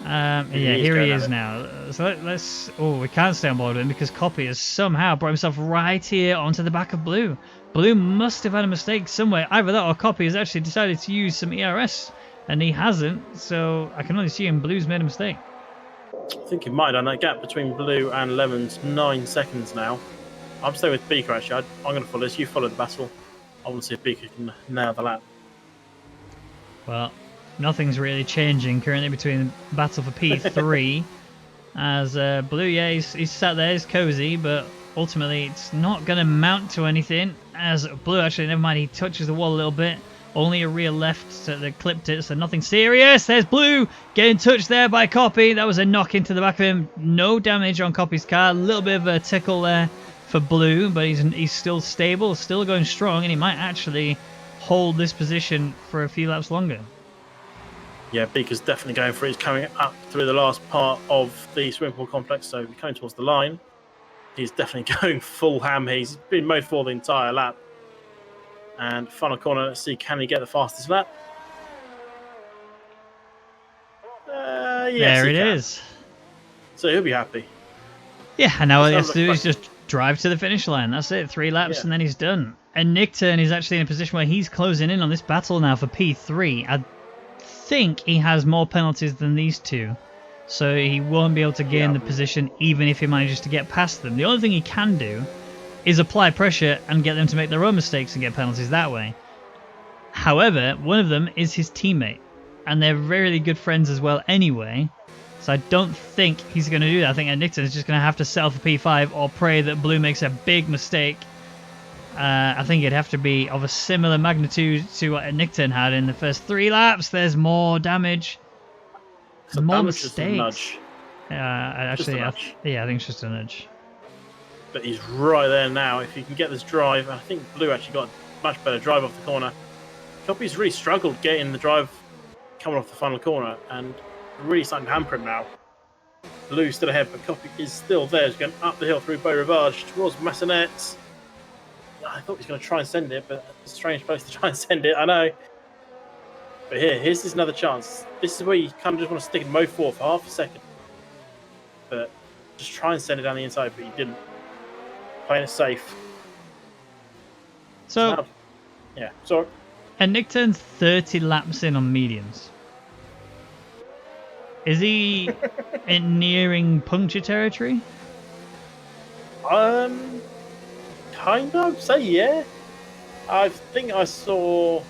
S1: Yeah, here he is now. So let's... Oh, we can't stay on board with him because Copy has somehow brought himself right here onto the back of Blue. Blue must have had a mistake somewhere. Either that or Copy has actually decided to use some ERS, and he hasn't. So I can only assume Blue's made a mistake.
S2: I think he might have done. That gap between Blue and Lemon's 9 seconds now. I'm staying with Beaker, actually. I'm going to follow this. You follow the battle. I want to see if Beaker can nail the lap.
S1: Well, nothing's really changing currently between the battle for P3. As Blue, yeah, he's sat there, he's cozy, but ultimately it's not going to mount to anything. As Blue, actually, never mind, he touches the wall a little bit. Only a rear left, so they clipped it, so nothing serious. There's Blue getting touched there by Copy. That was a knock into the back of him. No damage on Copy's car. A little bit of a tickle there for Blue, but he's still stable, still going strong, and he might actually hold this position for a few laps longer.
S2: Yeah, Beaker's definitely going for it. He's coming up through the last part of the swimming pool complex, so we're coming towards the line. He's definitely going full ham here. He's been mode 4 the entire lap. And final corner, let's see, can he get the fastest lap? Yes,
S1: there it is.
S2: So he'll be happy.
S1: Yeah, and now all he has to do is just drive to the finish line. That's it, 3 laps and then he's done. And Nickturn is actually in a position where he's closing in on this battle now for P3. I think he has more penalties than these two, so he won't be able to gain the position even if he manages to get past them. The only thing he can do is apply pressure and get them to make their own mistakes and get penalties that way. However, one of them is his teammate, and they're really good friends as well anyway, so I don't think he's going to do that. I think Nickton is just going to have to settle for P5 or pray that Blue makes a big mistake. I think it'd have to be of a similar magnitude to what Nickton had in the first 3 laps. There's more damage. More mistakes. Actually, I think it's just a nudge.
S2: But he's right there now. If he can get this drive, I think Blue actually got a much better drive off the corner. Copy's really struggled getting the drive coming off the final corner, and really starting to hamper him now. Blue still ahead, but Copy is still there. He's going up the hill through Beau Rivage towards Massenet. I thought he was going to try and send it, but it's a strange place to try and send it, I know. But here's another chance. This is where you kind of just want to stick in mode 4 for half a second. But just try and send it down the inside, but you didn't. Playing it safe.
S1: So,
S2: yeah, sorry.
S1: And Nick turns 30 laps in on mediums. Is he nearing puncture territory?
S2: Kind of, say yeah. I think I saw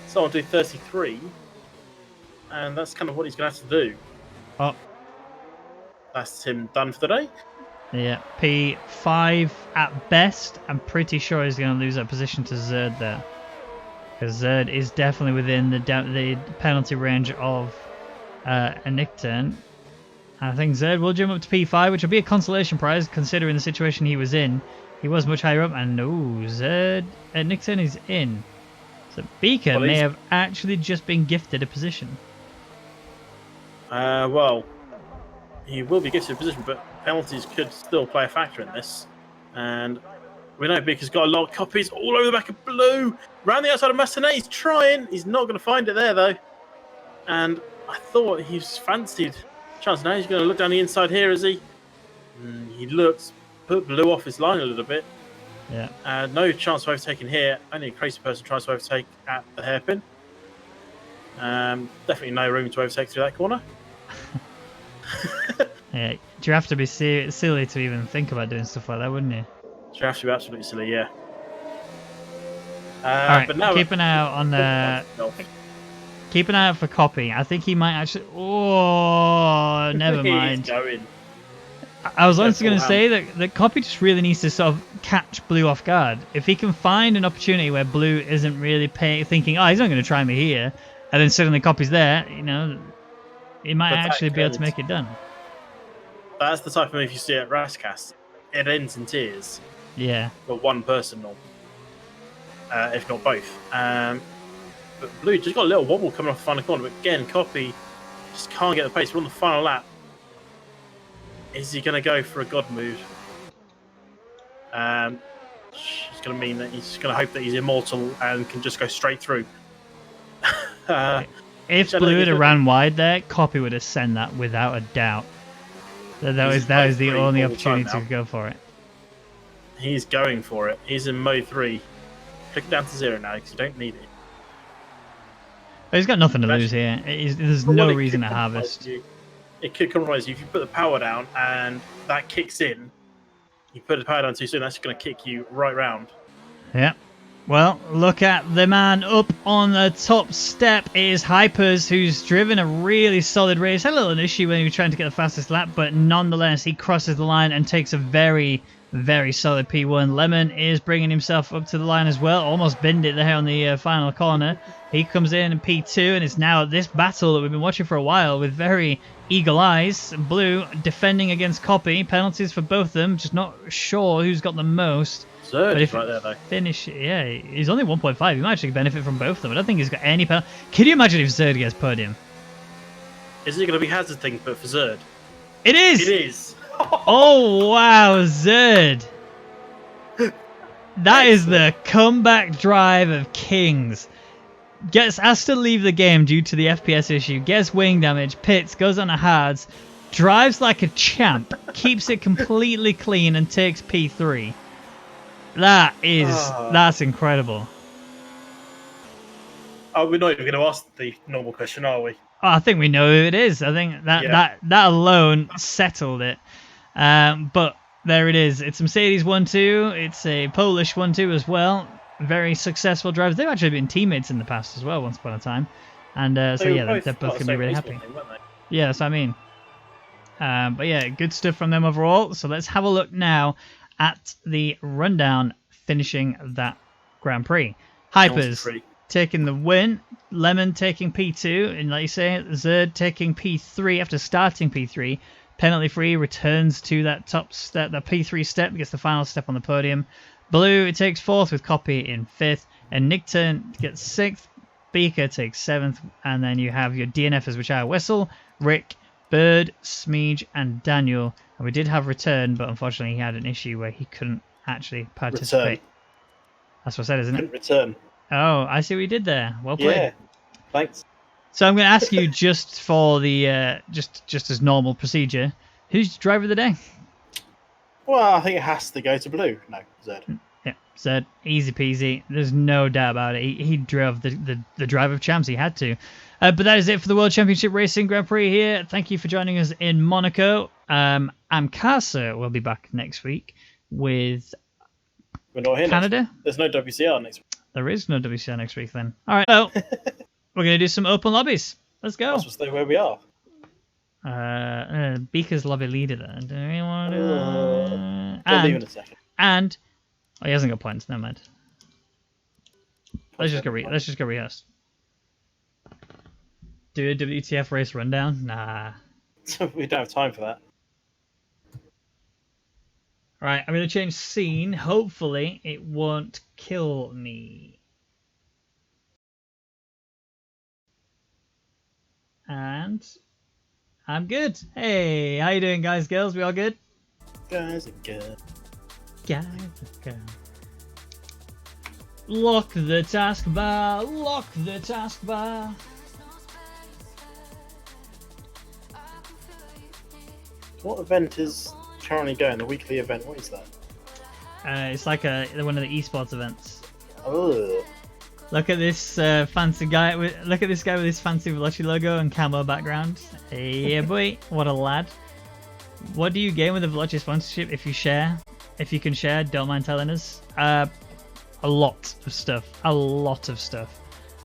S2: someone do 33, and that's kind of what he's going to have to do.
S1: Oh.
S2: That's him done for the day.
S1: Yeah, P5 at best. I'm pretty sure he's going to lose that position to Zerd there. Because Zerd is definitely within the penalty range of a Nick turn. I think Zerd will jump up to P5, which will be a consolation prize considering the situation he was in. He was much higher up, and no, Zerd Nick turn is in. So Beaker may have actually just been gifted a position.
S2: Well, he will be gifted a position, but penalties could still play a factor in this. And we know Beaker's got a lot of copies all over the back of Blue. Round the outside of Massenet, he's trying. He's not going to find it there, though. And I thought he's fancied Chance now. He's going to look down the inside here, is he? He looks, put Blue off his line a little bit.
S1: Yeah.
S2: No chance of overtaking here. Only a crazy person tries to overtake at the hairpin. Definitely no room to overtake through that corner.
S1: Yeah. Do you have to be silly to even think about doing stuff like that, wouldn't you?
S2: You have to be absolutely silly, yeah.
S1: All right.
S2: But now
S1: keep an eye out on the. Keep an eye out for Copy. I think he might actually. Oh, never mind.
S2: He's going.
S1: I was honestly going to say that Copy just really needs to sort of catch Blue off guard. If he can find an opportunity where Blue isn't really thinking, oh, he's not going to try me here, and then suddenly Copy's there, he might actually be able to make it done.
S2: That's the type of move you see at Rascast. It ends in tears.
S1: Yeah.
S2: For one person, or if not both. But Blue just got a little wobble coming off the final corner, but again, Copy just can't get the pace. We're on the final lap. Is he going to go for a god move? It's going to mean that he's going to hope that he's immortal and can just go straight through.
S1: If Blue had ran wide there, Copy would have sent that without a doubt. That was the only opportunity to go for it.
S2: He's going for it. He's in mode 3. Click it down to 0 now because you don't need it.
S1: He's got nothing to lose here. There's no reason to harvest.
S2: It could compromise you if you put the power down and that kicks in. You put the power down too soon, that's going to kick you right round.
S1: Yeah. Well, look at the man up on the top step. It is Hypers, who's driven a really solid race. Had a little issue when he was trying to get the fastest lap, but nonetheless, he crosses the line and takes a very, very solid P1. Lemon is bringing himself up to the line as well. Almost binned it there on the final corner. He comes in P2, and it's now this battle that we've been watching for a while with very eagle eyes. Blue defending against Copy. Penalties for both of them. Just not sure who's got the most.
S2: But if right there, though.
S1: Yeah, he's only 1.5. He might actually benefit from both of them. I don't think he's got any penalty. Can you imagine if Zerd gets podium?
S2: Isn't it going to be Hazard thing, but for Zerd?
S1: It is!
S2: It is!
S1: Oh, wow, Zerd. That is the comeback drive of Kings. Gets asked to leave the game due to the FPS issue, gets wing damage, pits, goes on a hards, drives like a champ, keeps it completely clean and takes P3. That's incredible.
S2: Oh, we're not even going to ask the normal question, are we?
S1: Oh, I think we know who it is. I think that alone settled it. But there it is. It's Mercedes 1-2. It's a Polish 1-2 as well. Very successful drivers. They've actually been teammates in the past as well, once upon a time. And so yeah, they're both going to be really happy. Yeah, that's what I mean. But yeah, good stuff from them overall. So let's have a look now at the rundown finishing that Grand Prix. Hypers taking the win. Lemon taking P2. And like you say, Zerd taking P3 after starting P3. Penalty free, returns to that top step, the P3 step, gets the final step on the podium. Blue takes 4th with Copy in 5th. And Nickton gets 6th. Beaker takes 7th. And then you have your DNFs, which are Wessel, Rick, Bird, Smeege, and Daniel. And we did have return, but unfortunately he had an issue where he couldn't actually participate. That's what I said, isn't it?
S2: Couldn't return.
S1: Oh, I see what you did there. Well played.
S2: Yeah, thanks.
S1: So I'm going to ask you just for the just as normal procedure, who's the driver of the day?
S2: Well, I think it has to go to Blue. No, Zerd.
S1: Yeah, Zerd, easy peasy. There's no doubt about it. He drove the drive of champs. He had to. But that is it for the World Championship Racing Grand Prix here. Thank you for joining us in Monaco. Amkasa will be back next week with
S2: We're not here
S1: Canada.
S2: There's no WCR next week.
S1: There is no WCR next week then. All right. Well, we're going to do some open lobbies. Let's go.
S2: Let's stay where we are.
S1: Beaker's lobby leader then. Do we want to do that?
S2: I'll leave in a second.
S1: And he hasn't got points. Never mind. Let's just go rehearse. Do a WTF race rundown? Nah.
S2: We don't have time for that.
S1: Right, I'm going to change scene. Hopefully, it won't kill me. And I'm good. Hey, how you doing, guys, girls? We all good?
S2: Guys are good.
S1: Guys are good. Lock the taskbar. Lock the taskbar.
S2: What event is currently going? The weekly event. What is that?
S1: It's like one of the esports events.
S2: Oh.
S1: Look at this fancy guy. Look at this guy with his fancy Veloci logo and camo background. Yeah, boy, what a lad. What do you gain with the Veloci sponsorship if you share? If you can share, don't mind telling us. A lot of stuff. A lot of stuff.